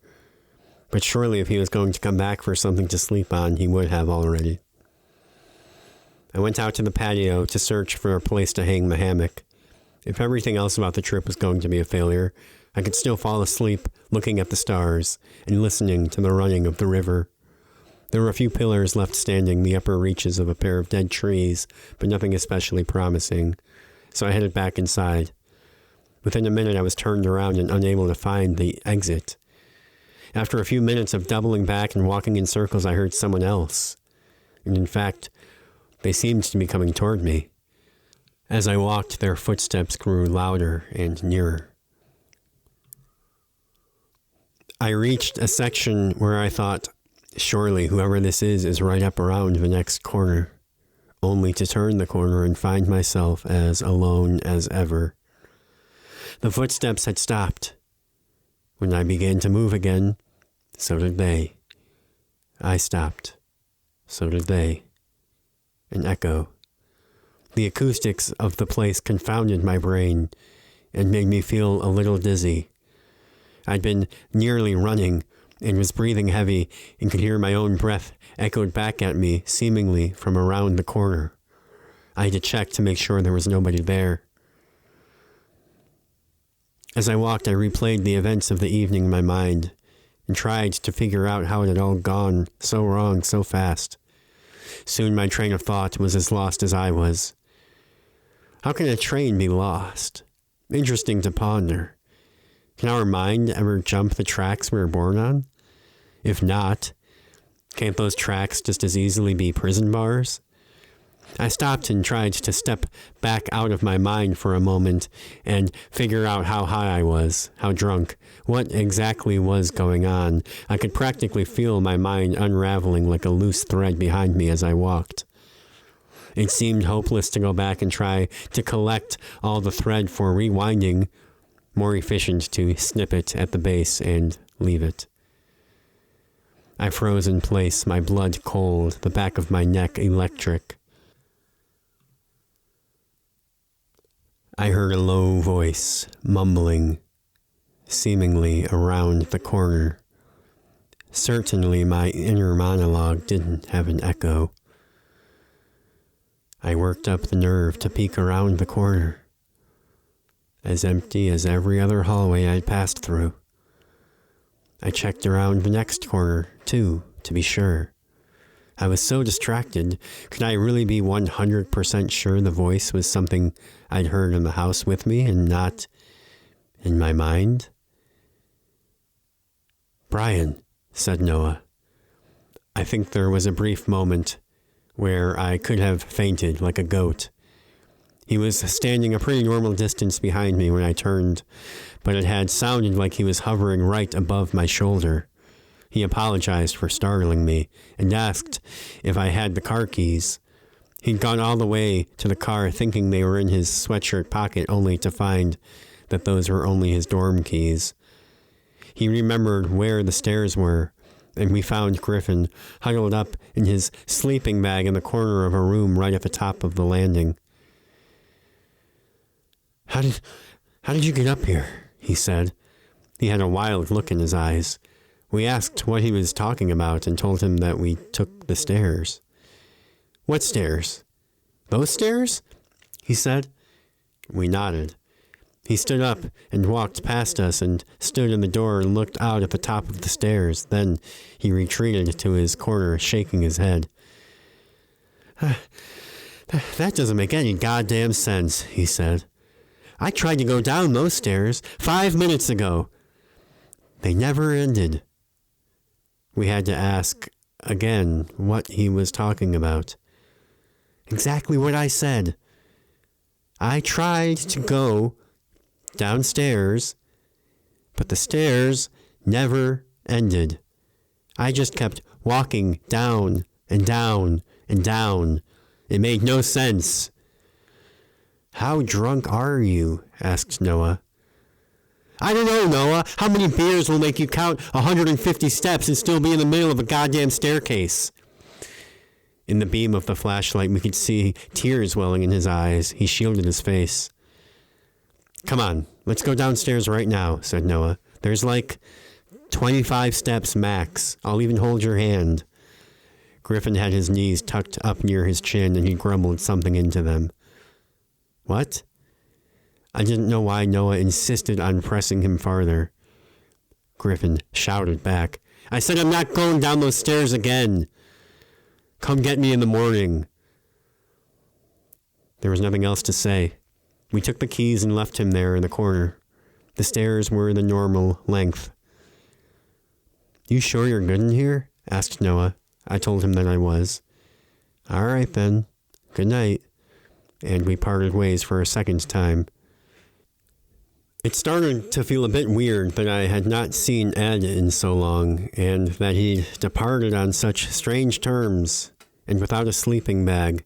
But surely if he was going to come back for something to sleep on, he would have already. I went out to the patio to search for a place to hang the hammock. If everything else about the trip was going to be a failure, I could still fall asleep looking at the stars and listening to the running of the river. There were a few pillars left standing, the upper reaches of a pair of dead trees, but nothing especially promising, so I headed back inside. Within a minute, I was turned around and unable to find the exit. After a few minutes of doubling back and walking in circles, I heard someone else. And in fact, they seemed to be coming toward me. As I walked, their footsteps grew louder and nearer. I reached a section where I thought, surely whoever this is right up around the next corner, only to turn the corner and find myself as alone as ever. The footsteps had stopped. When I began to move again, so did they. I stopped. So did they. An echo. The acoustics of the place confounded my brain and made me feel a little dizzy. I'd been nearly running and was breathing heavy and could hear my own breath echoed back at me, seemingly from around the corner. I had to check to make sure there was nobody there. As I walked, I replayed the events of the evening in my mind and tried to figure out how it had all gone so wrong so fast. Soon my train of thought was as lost as I was. How can a train be lost? Interesting to ponder. Can our mind ever jump the tracks we were born on? If not, can't those tracks just as easily be prison bars? I stopped and tried to step back out of my mind for a moment and figure out how high I was, how drunk, what exactly was going on. I could practically feel my mind unraveling like a loose thread behind me as I walked. It seemed hopeless to go back and try to collect all the thread for rewinding, more efficient to snip it at the base and leave it. I froze in place, my blood cold, the back of my neck electric. I heard a low voice, mumbling, seemingly around the corner. Certainly my inner monologue didn't have an echo. I worked up the nerve to peek around the corner. As empty as every other hallway I'd passed through. I checked around the next corner, too, to be sure. I was so distracted. Could I really be 100% sure the voice was something I'd heard in the house with me and not in my mind? "Brian," said Noah. I think there was a brief moment where I could have fainted like a goat. He was standing a pretty normal distance behind me when I turned, but it had sounded like he was hovering right above my shoulder. He apologized for startling me and asked if I had the car keys. He'd gone all the way to the car thinking they were in his sweatshirt pocket, only to find that those were only his dorm keys. He remembered where the stairs were, and we found Griffin huddled up in his sleeping bag in the corner of a room right at the top of the landing. How did you get up here?" he said. He had a wild look in his eyes. We asked what he was talking about and told him that we took the stairs. "What stairs? Those stairs?" he said. We nodded. He stood up and walked past us and stood in the door and looked out at the top of the stairs. Then he retreated to his corner, shaking his head. That doesn't make any goddamn sense," he said. "I tried to go down those stairs 5 minutes ago. They never ended." We had to ask again what he was talking about. "Exactly what I said. I tried to go downstairs, but the stairs never ended. I just kept walking down and down and down. It made no sense." How drunk are you? Asked Noah. I don't know, Noah. How many beers will make you count 150 steps and still be in the middle of a goddamn staircase? In the beam of the flashlight, we could see tears welling in his eyes. He shielded his face. Come on, let's go downstairs right now, said Noah. There's like 25 steps max. I'll even hold your hand. Griffin had his knees tucked up near his chin, and he grumbled something into them. What? I didn't know why Noah insisted on pressing him farther. Griffin shouted back. I said I'm not going down those stairs again. Come get me in the morning. There was nothing else to say. We took the keys and left him there in the corner. The stairs were the normal length. You sure you're good in here? Asked Noah. I told him that I was. All right then. Good night. And we parted ways for a second time. It started to feel a bit weird that I had not seen Ed in so long, and that he'd departed on such strange terms, and without a sleeping bag.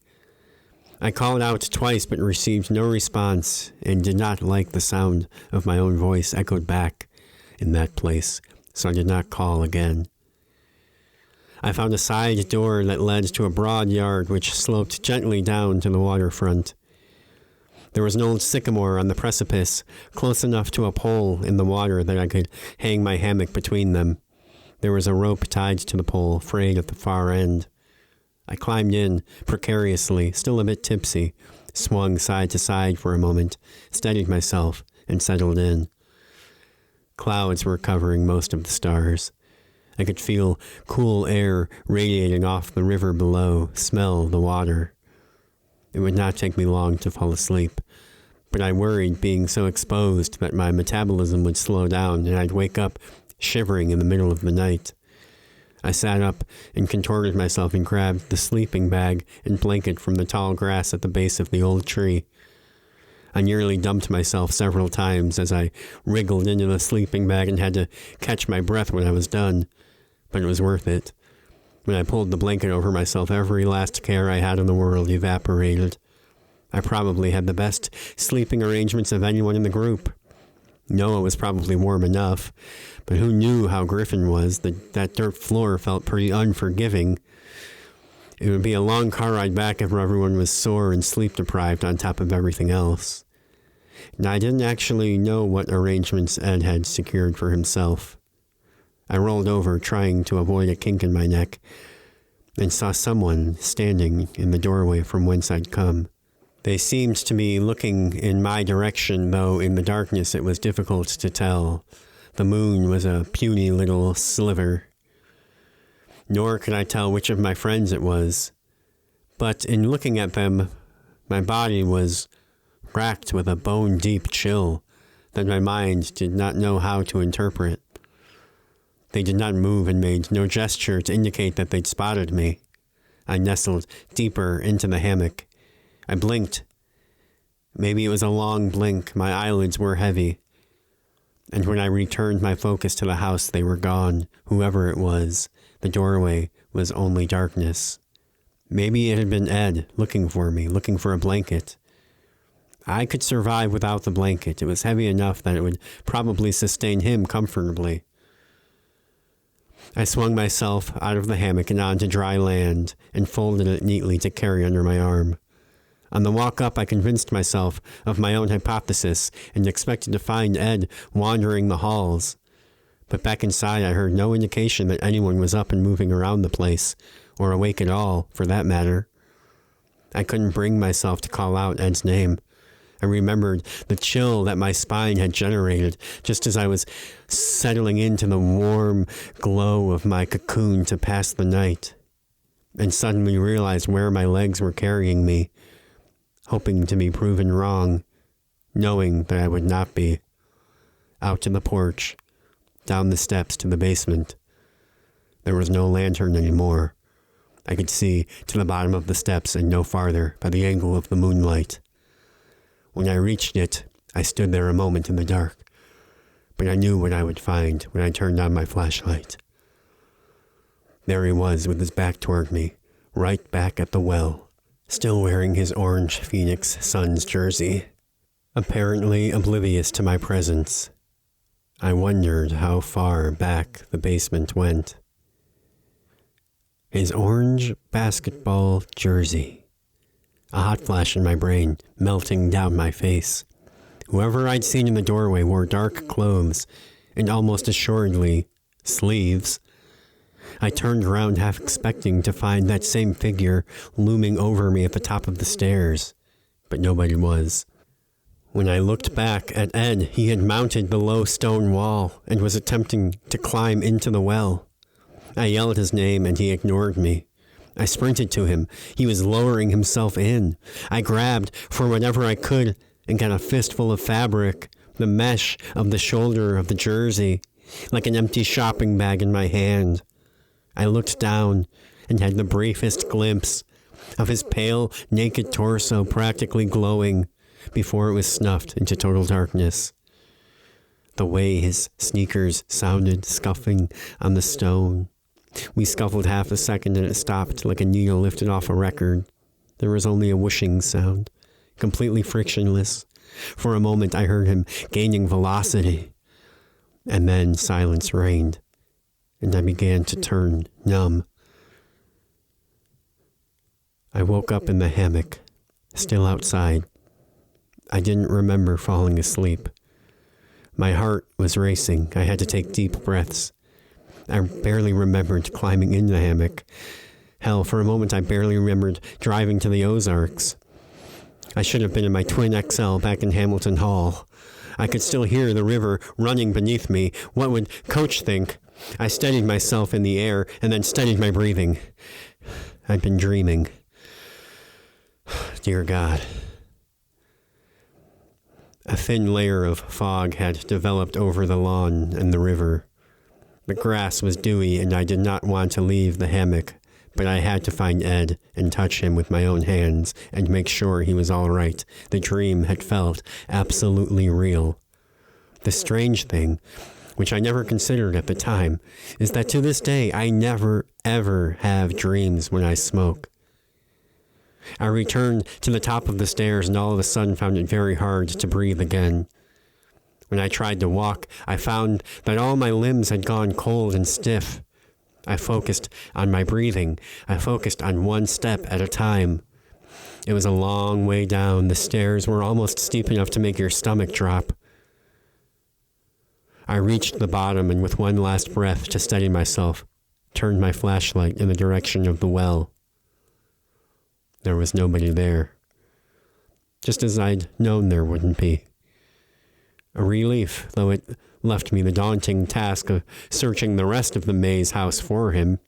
I called out twice but received no response, and did not like the sound of my own voice echoed back in that place, so I did not call again. I found a side door that led to a broad yard which sloped gently down to the waterfront. There was an old sycamore on the precipice, close enough to a pole in the water that I could hang my hammock between them. There was a rope tied to the pole, frayed at the far end. I climbed in, precariously, still a bit tipsy, swung side to side for a moment, steadied myself, and settled in. Clouds were covering most of the stars. I could feel cool air radiating off the river below, smell the water. It would not take me long to fall asleep, but I worried being so exposed that my metabolism would slow down and I'd wake up shivering in the middle of the night. I sat up and contorted myself and grabbed the sleeping bag and blanket from the tall grass at the base of the old tree. I nearly dumped myself several times as I wriggled into the sleeping bag and had to catch my breath when I was done, but it was worth it. When I pulled the blanket over myself, every last care I had in the world evaporated. I probably had the best sleeping arrangements of anyone in the group. Noah was probably warm enough, but who knew how Griffin was? That dirt floor felt pretty unforgiving. It would be a long car ride back if everyone was sore and sleep-deprived on top of everything else. And I didn't actually know what arrangements Ed had secured for himself. I rolled over, trying to avoid a kink in my neck, and saw someone standing in the doorway from whence I'd come. They seemed to be looking in my direction, though in the darkness it was difficult to tell. The moon was a puny little sliver. Nor could I tell which of my friends it was. But in looking at them, my body was racked with a bone-deep chill that my mind did not know how to interpret. They did not move and made no gesture to indicate that they'd spotted me. I nestled deeper into the hammock. I blinked. Maybe it was a long blink. My eyelids were heavy. And when I returned my focus to the house, they were gone. Whoever it was, the doorway was only darkness. Maybe it had been Ed looking for me, looking for a blanket. I could survive without the blanket. It was heavy enough that it would probably sustain him comfortably. I swung myself out of the hammock and onto dry land and folded it neatly to carry under my arm. On the walk up, I convinced myself of my own hypothesis and expected to find Ed wandering the halls. But back inside, I heard no indication that anyone was up and moving around the place, or awake at all, for that matter. I couldn't bring myself to call out Ed's name. I remembered the chill that my spine had generated just as I was settling into the warm glow of my cocoon to pass the night, and suddenly realized where my legs were carrying me, hoping to be proven wrong, knowing that I would not be. Out to the porch, down the steps to the basement. There was no lantern anymore. I could see to the bottom of the steps and no farther by the angle of the moonlight. When I reached it, I stood there a moment in the dark, but I knew what I would find when I turned on my flashlight. There he was with his back toward me, right back at the well, still wearing his orange Phoenix Suns jersey, apparently oblivious to my presence. I wondered how far back the basement went. His orange basketball jersey. A hot flash in my brain, melting down my face. Whoever I'd seen in the doorway wore dark clothes, and almost assuredly, sleeves. I turned around half expecting to find that same figure looming over me at the top of the stairs, but nobody was. When I looked back at Ed, he had mounted the low stone wall and was attempting to climb into the well. I yelled his name and he ignored me. I sprinted to him. He was lowering himself in. I grabbed for whatever I could and got a fistful of fabric, the mesh of the shoulder of the jersey, like an empty shopping bag in my hand. I looked down and had the briefest glimpse of his pale, naked torso practically glowing before it was snuffed into total darkness. The way his sneakers sounded scuffing on the stone. We scuffled half a second and it stopped like a needle lifted off a record. There was only a whooshing sound, completely frictionless. For a moment I heard him gaining velocity. And then silence reigned, and I began to turn numb. I woke up in the hammock, still outside. I didn't remember falling asleep. My heart was racing. I had to take deep breaths. I barely remembered climbing in the hammock. Hell, for a moment I barely remembered driving to the Ozarks. I should have been in my twin XL back in Hamilton Hall. I could still hear the river running beneath me. What would Coach think? I steadied myself in the air and then steadied my breathing. I'd been dreaming. Dear God. A thin layer of fog had developed over the lawn and the river. The grass was dewy and I did not want to leave the hammock, but I had to find Ed and touch him with my own hands and make sure he was all right. The dream had felt absolutely real. The strange thing, which I never considered at the time, is that to this day I never, ever have dreams when I smoke. I returned to the top of the stairs and all of a sudden found it very hard to breathe again. When I tried to walk, I found that all my limbs had gone cold and stiff. I focused on my breathing. I focused on one step at a time. It was a long way down. The stairs were almost steep enough to make your stomach drop. I reached the bottom and with one last breath to steady myself, turned my flashlight in the direction of the well. There was nobody there. Just as I'd known there wouldn't be. A relief, though it left me the daunting task of searching the rest of the maze house for him.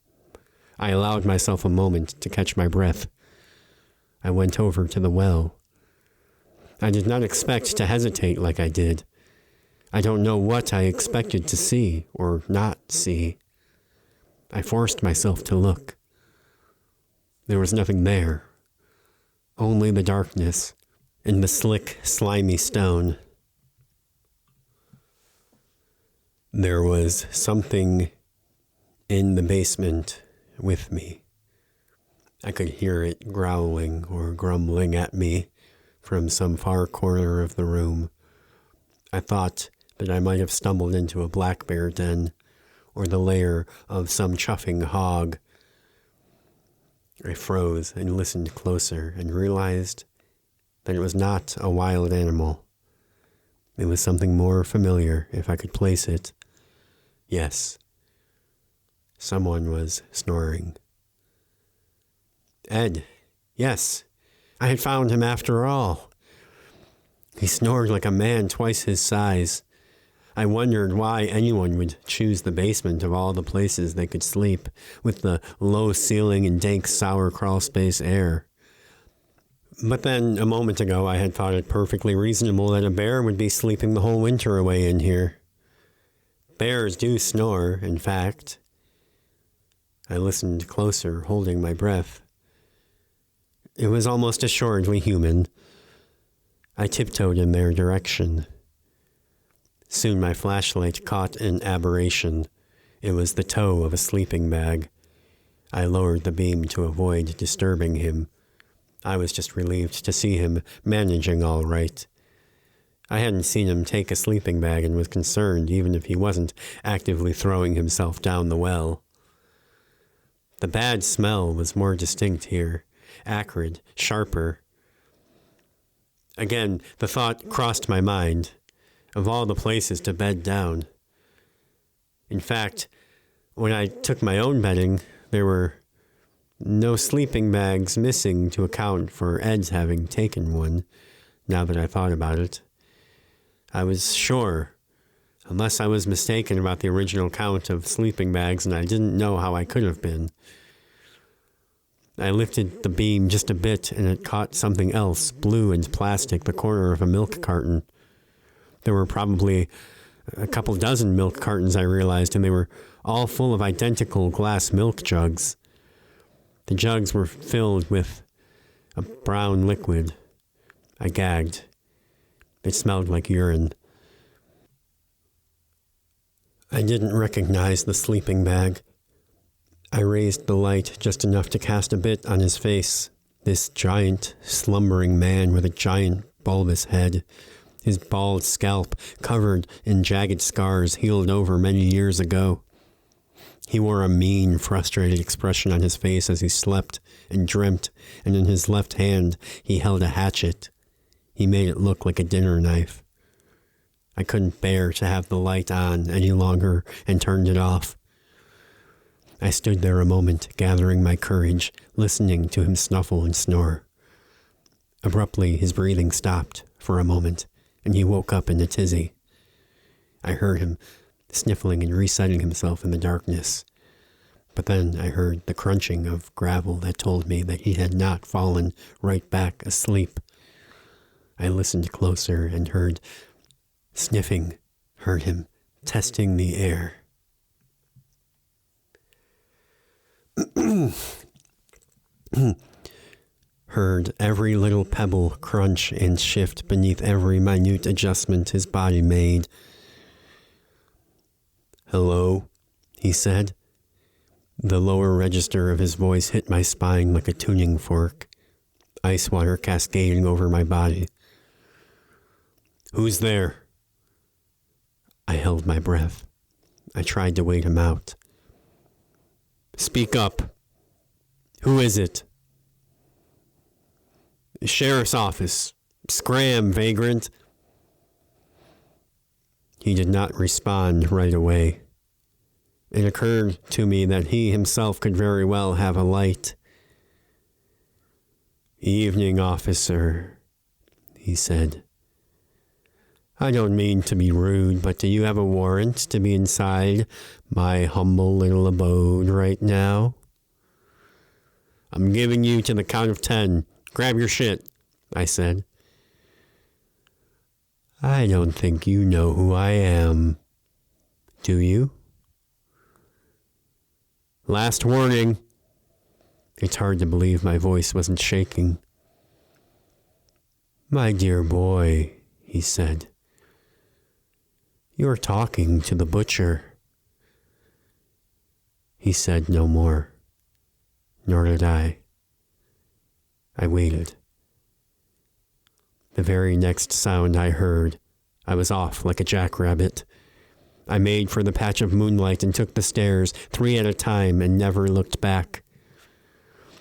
I allowed myself a moment to catch my breath. I went over to the well. I did not expect to hesitate like I did. I don't know what I expected to see or not see. I forced myself to look. There was nothing there. Only the darkness and the slick, slimy stone. There was something in the basement with me. I could hear it growling or grumbling at me from some far corner of the room. I thought that I might have stumbled into a black bear den or the lair of some chuffing hog. I froze and listened closer and realized that it was not a wild animal. It was something more familiar, if I could place it. Yes, someone was snoring. Ed, yes, I had found him after all. He snored like a man twice his size. I wondered why anyone would choose the basement of all the places they could sleep, with the low ceiling and dank, sour crawlspace air. But then, a moment ago, I had thought it perfectly reasonable that a bear would be sleeping the whole winter away in here. Bears do snore, in fact. I listened closer, holding my breath. It was almost assuredly human. I tiptoed in their direction. Soon my flashlight caught an aberration. It was the toe of a sleeping bag. I lowered the beam to avoid disturbing him. I was just relieved to see him managing all right. I hadn't seen him take a sleeping bag and was concerned, even if he wasn't actively throwing himself down the well. The bad smell was more distinct here, acrid, sharper. Again, the thought crossed my mind, of all the places to bed down. In fact, when I took my own bedding, there were no sleeping bags missing to account for Ed's having taken one, now that I thought about it. I was sure, unless I was mistaken about the original count of sleeping bags, and I didn't know how I could have been. I lifted the beam just a bit, and it caught something else, blue and plastic, the corner of a milk carton. There were probably a couple dozen milk cartons, I realized, and they were all full of identical glass milk jugs. The jugs were filled with a brown liquid. I gagged. It smelled like urine. I didn't recognize the sleeping bag. I raised the light just enough to cast a bit on his face. This giant, slumbering man with a giant, bulbous head. His bald scalp covered in jagged scars healed over many years ago. He wore a mean, frustrated expression on his face as he slept and dreamt, and in his left hand he held a hatchet. He made it look like a dinner knife. I couldn't bear to have the light on any longer and turned it off. I stood there a moment, gathering my courage, listening to him snuffle and snore. Abruptly, his breathing stopped for a moment, and he woke up in a tizzy. I heard him sniffling and resetting himself in the darkness. But then I heard the crunching of gravel that told me that he had not fallen right back asleep. I listened closer and heard sniffing, heard him testing the air. Heard every little pebble crunch and shift beneath every minute adjustment his body made. "Hello," he said. The lower register of his voice hit my spine like a tuning fork, ice water cascading over my body. "Who's there?" I held my breath. I tried to wait him out. "Speak up. Who is it?" "Sheriff's office. Scram, vagrant." He did not respond right away. It occurred to me that he himself could very well have a light. "Evening, officer," he said. "I don't mean to be rude, but do you have a warrant to be inside my humble little abode right now?" "I'm giving you to the count of 10. Grab your shit," I said. "I don't think you know who I am. Do you?" "Last warning." It's hard to believe my voice wasn't shaking. "My dear boy," he said. "You're talking to the butcher." He said no more. Nor did I. I waited. The very next sound I heard, I was off like a jackrabbit. I made for the patch of moonlight and took the stairs, 3 at a time, and never looked back.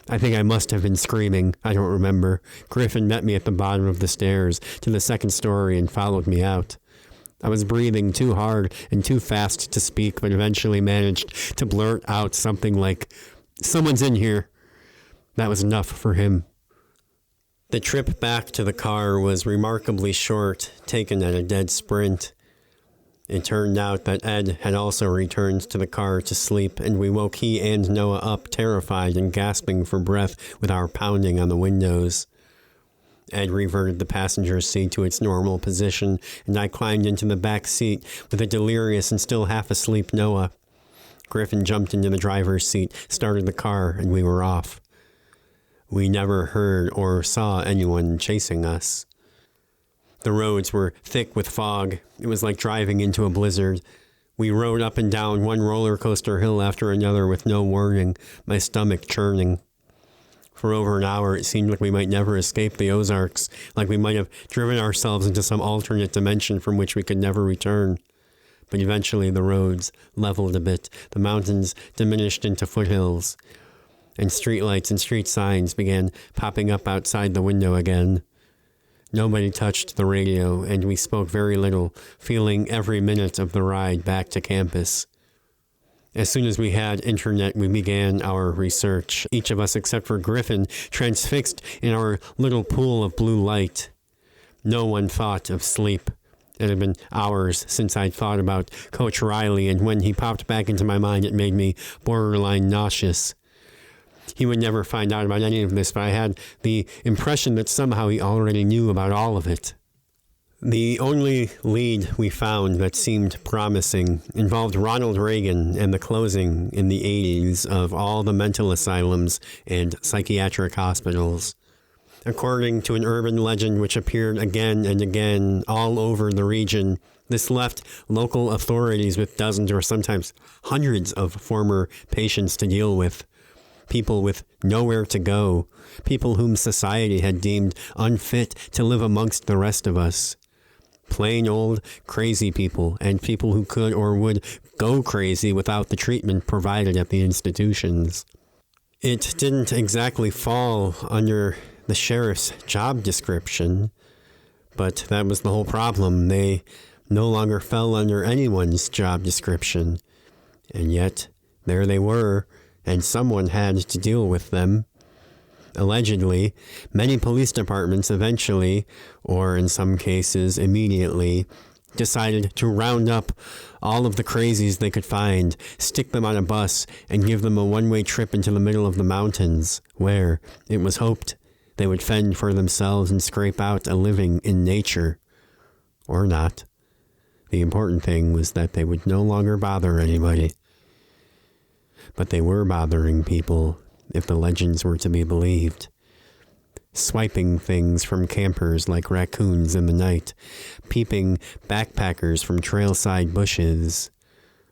I think I must have been screaming. I don't remember. Griffin met me at the bottom of the stairs to the second story and followed me out. I was breathing too hard and too fast to speak, but eventually managed to blurt out something like, "Someone's in here." That was enough for him. The trip back to the car was remarkably short, taken at a dead sprint. It turned out that Ed had also returned to the car to sleep, and we woke he and Noah up terrified and gasping for breath with our pounding on the windows. Ed reverted the passenger seat to its normal position, and I climbed into the back seat with a delirious and still half asleep Noah. Griffin jumped into the driver's seat, started the car, and we were off. We never heard or saw anyone chasing us. The roads were thick with fog. It was like driving into a blizzard. We rode up and down one roller coaster hill after another with no warning, my stomach churning. For over an hour, it seemed like we might never escape the Ozarks, like we might have driven ourselves into some alternate dimension from which we could never return. But eventually the roads leveled a bit, the mountains diminished into foothills, and streetlights and street signs began popping up outside the window again. Nobody touched the radio, and we spoke very little, feeling every minute of the ride back to campus. As soon as we had internet, we began our research, each of us except for Griffin, transfixed in our little pool of blue light. No one thought of sleep. It had been hours since I'd thought about Coach Riley, and when he popped back into my mind, it made me borderline nauseous. He would never find out about any of this, but I had the impression that somehow he already knew about all of it. The only lead we found that seemed promising involved Ronald Reagan and the closing in the 80s of all the mental asylums and psychiatric hospitals. According to an urban legend which appeared again and again all over the region, this left local authorities with dozens or sometimes hundreds of former patients to deal with. People with nowhere to go, people whom society had deemed unfit to live amongst the rest of us. Plain old crazy people, and people who could or would go crazy without the treatment provided at the institutions. It didn't exactly fall under the sheriff's job description, but that was the whole problem. They no longer fell under anyone's job description, and yet there they were, and someone had to deal with them. Allegedly, many police departments eventually, or in some cases immediately, decided to round up all of the crazies they could find, stick them on a bus, and give them a one-way trip into the middle of the mountains, where, it was hoped, they would fend for themselves and scrape out a living in nature. Or not. The important thing was that they would no longer bother anybody. But they were bothering people, if the legends were to be believed. Swiping things from campers like raccoons in the night, peeping backpackers from trailside bushes.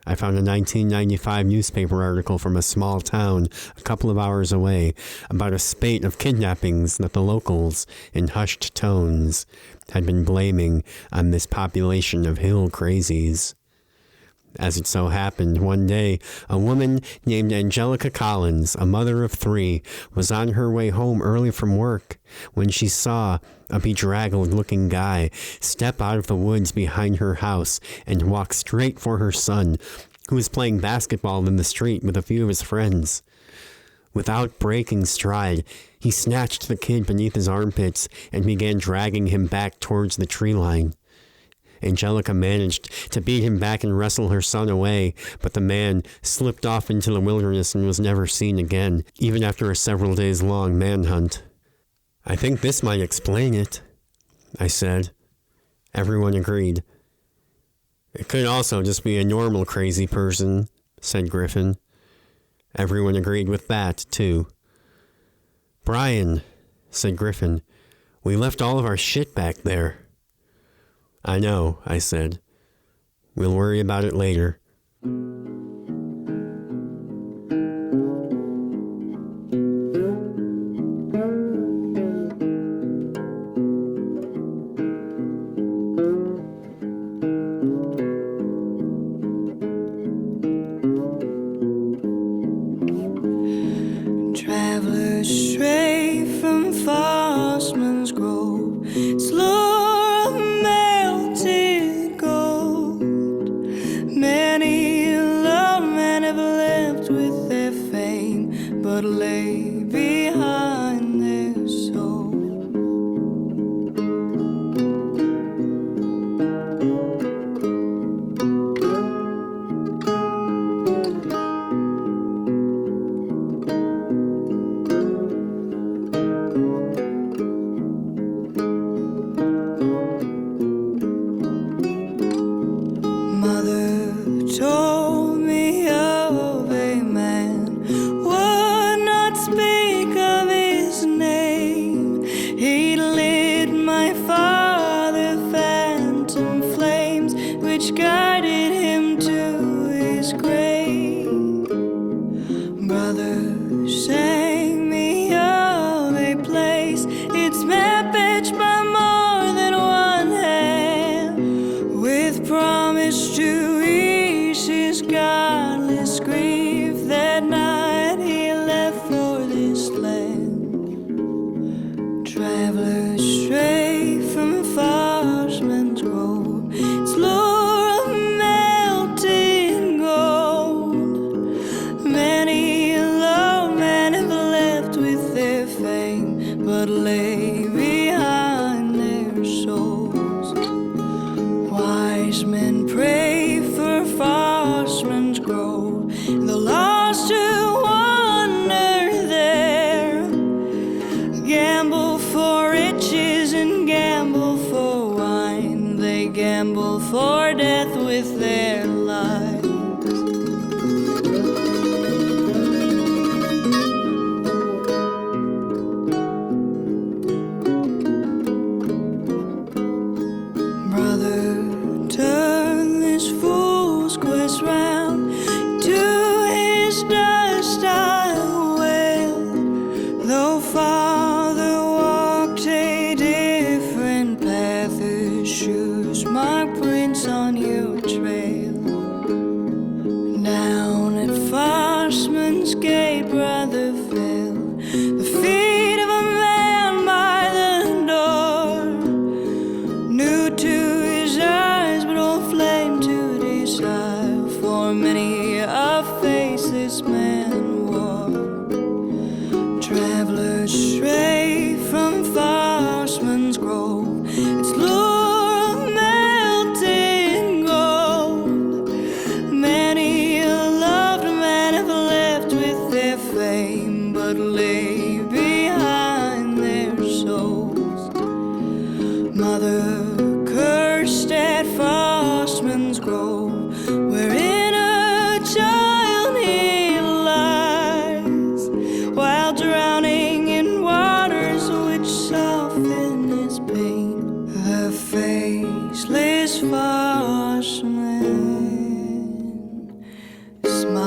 I found a 1995 newspaper article from a small town a couple of hours away about a spate of kidnappings that the locals, in hushed tones, had been blaming on this population of hill crazies. As it so happened, one day, a woman named Angelica Collins, a mother of 3, was on her way home early from work when she saw a bedraggled-looking guy step out of the woods behind her house and walk straight for her son, who was playing basketball in the street with a few of his friends. Without breaking stride, he snatched the kid beneath his armpits and began dragging him back towards the tree line. Angelica managed to beat him back and wrestle her son away, but the man slipped off into the wilderness and was never seen again, even after a several days long manhunt. "I think this might explain it," I said. Everyone agreed. "It could also just be a normal crazy person," said Griffin. Everyone agreed with that, too. "Brian," said Griffin, "we left all of our shit back there." "I know," I said. "We'll worry about it later." Travelers stray from Fossman's Grove, it's lure of melted gold. Many alone men have left with their fame, but lay behind their soul. Told me of a man, would not speak of his name. He lit my father phantom flames, which guided him to his grave. Brother sang me of Travelers stray from Fossman's Grove, its lure of melting gold. Many low men have left with their fame, but lay behind their souls. Wise men pray for Fossman's Grove, the lost who wander there, gamble for riches and gamble for wine. They gamble for death with their lives. Brother, turn this fool's quest round. To his dust I wail. Though Father walked a different path, his shoes mark prints on your trail. Down at Fossman's Gate, brother fell. The feet of a man by the door, new to his eyes, but old flame to desire. For many a face this man wore. Travelers stray from Fossman's Grove, its lure of melting gold. Many a loved man have left with their fame, but lay behind their souls. Mother cursed at Fossman's Grove, wherein a child he lies, while drowning in waters which soften his pain. The faceless Fossman smiles.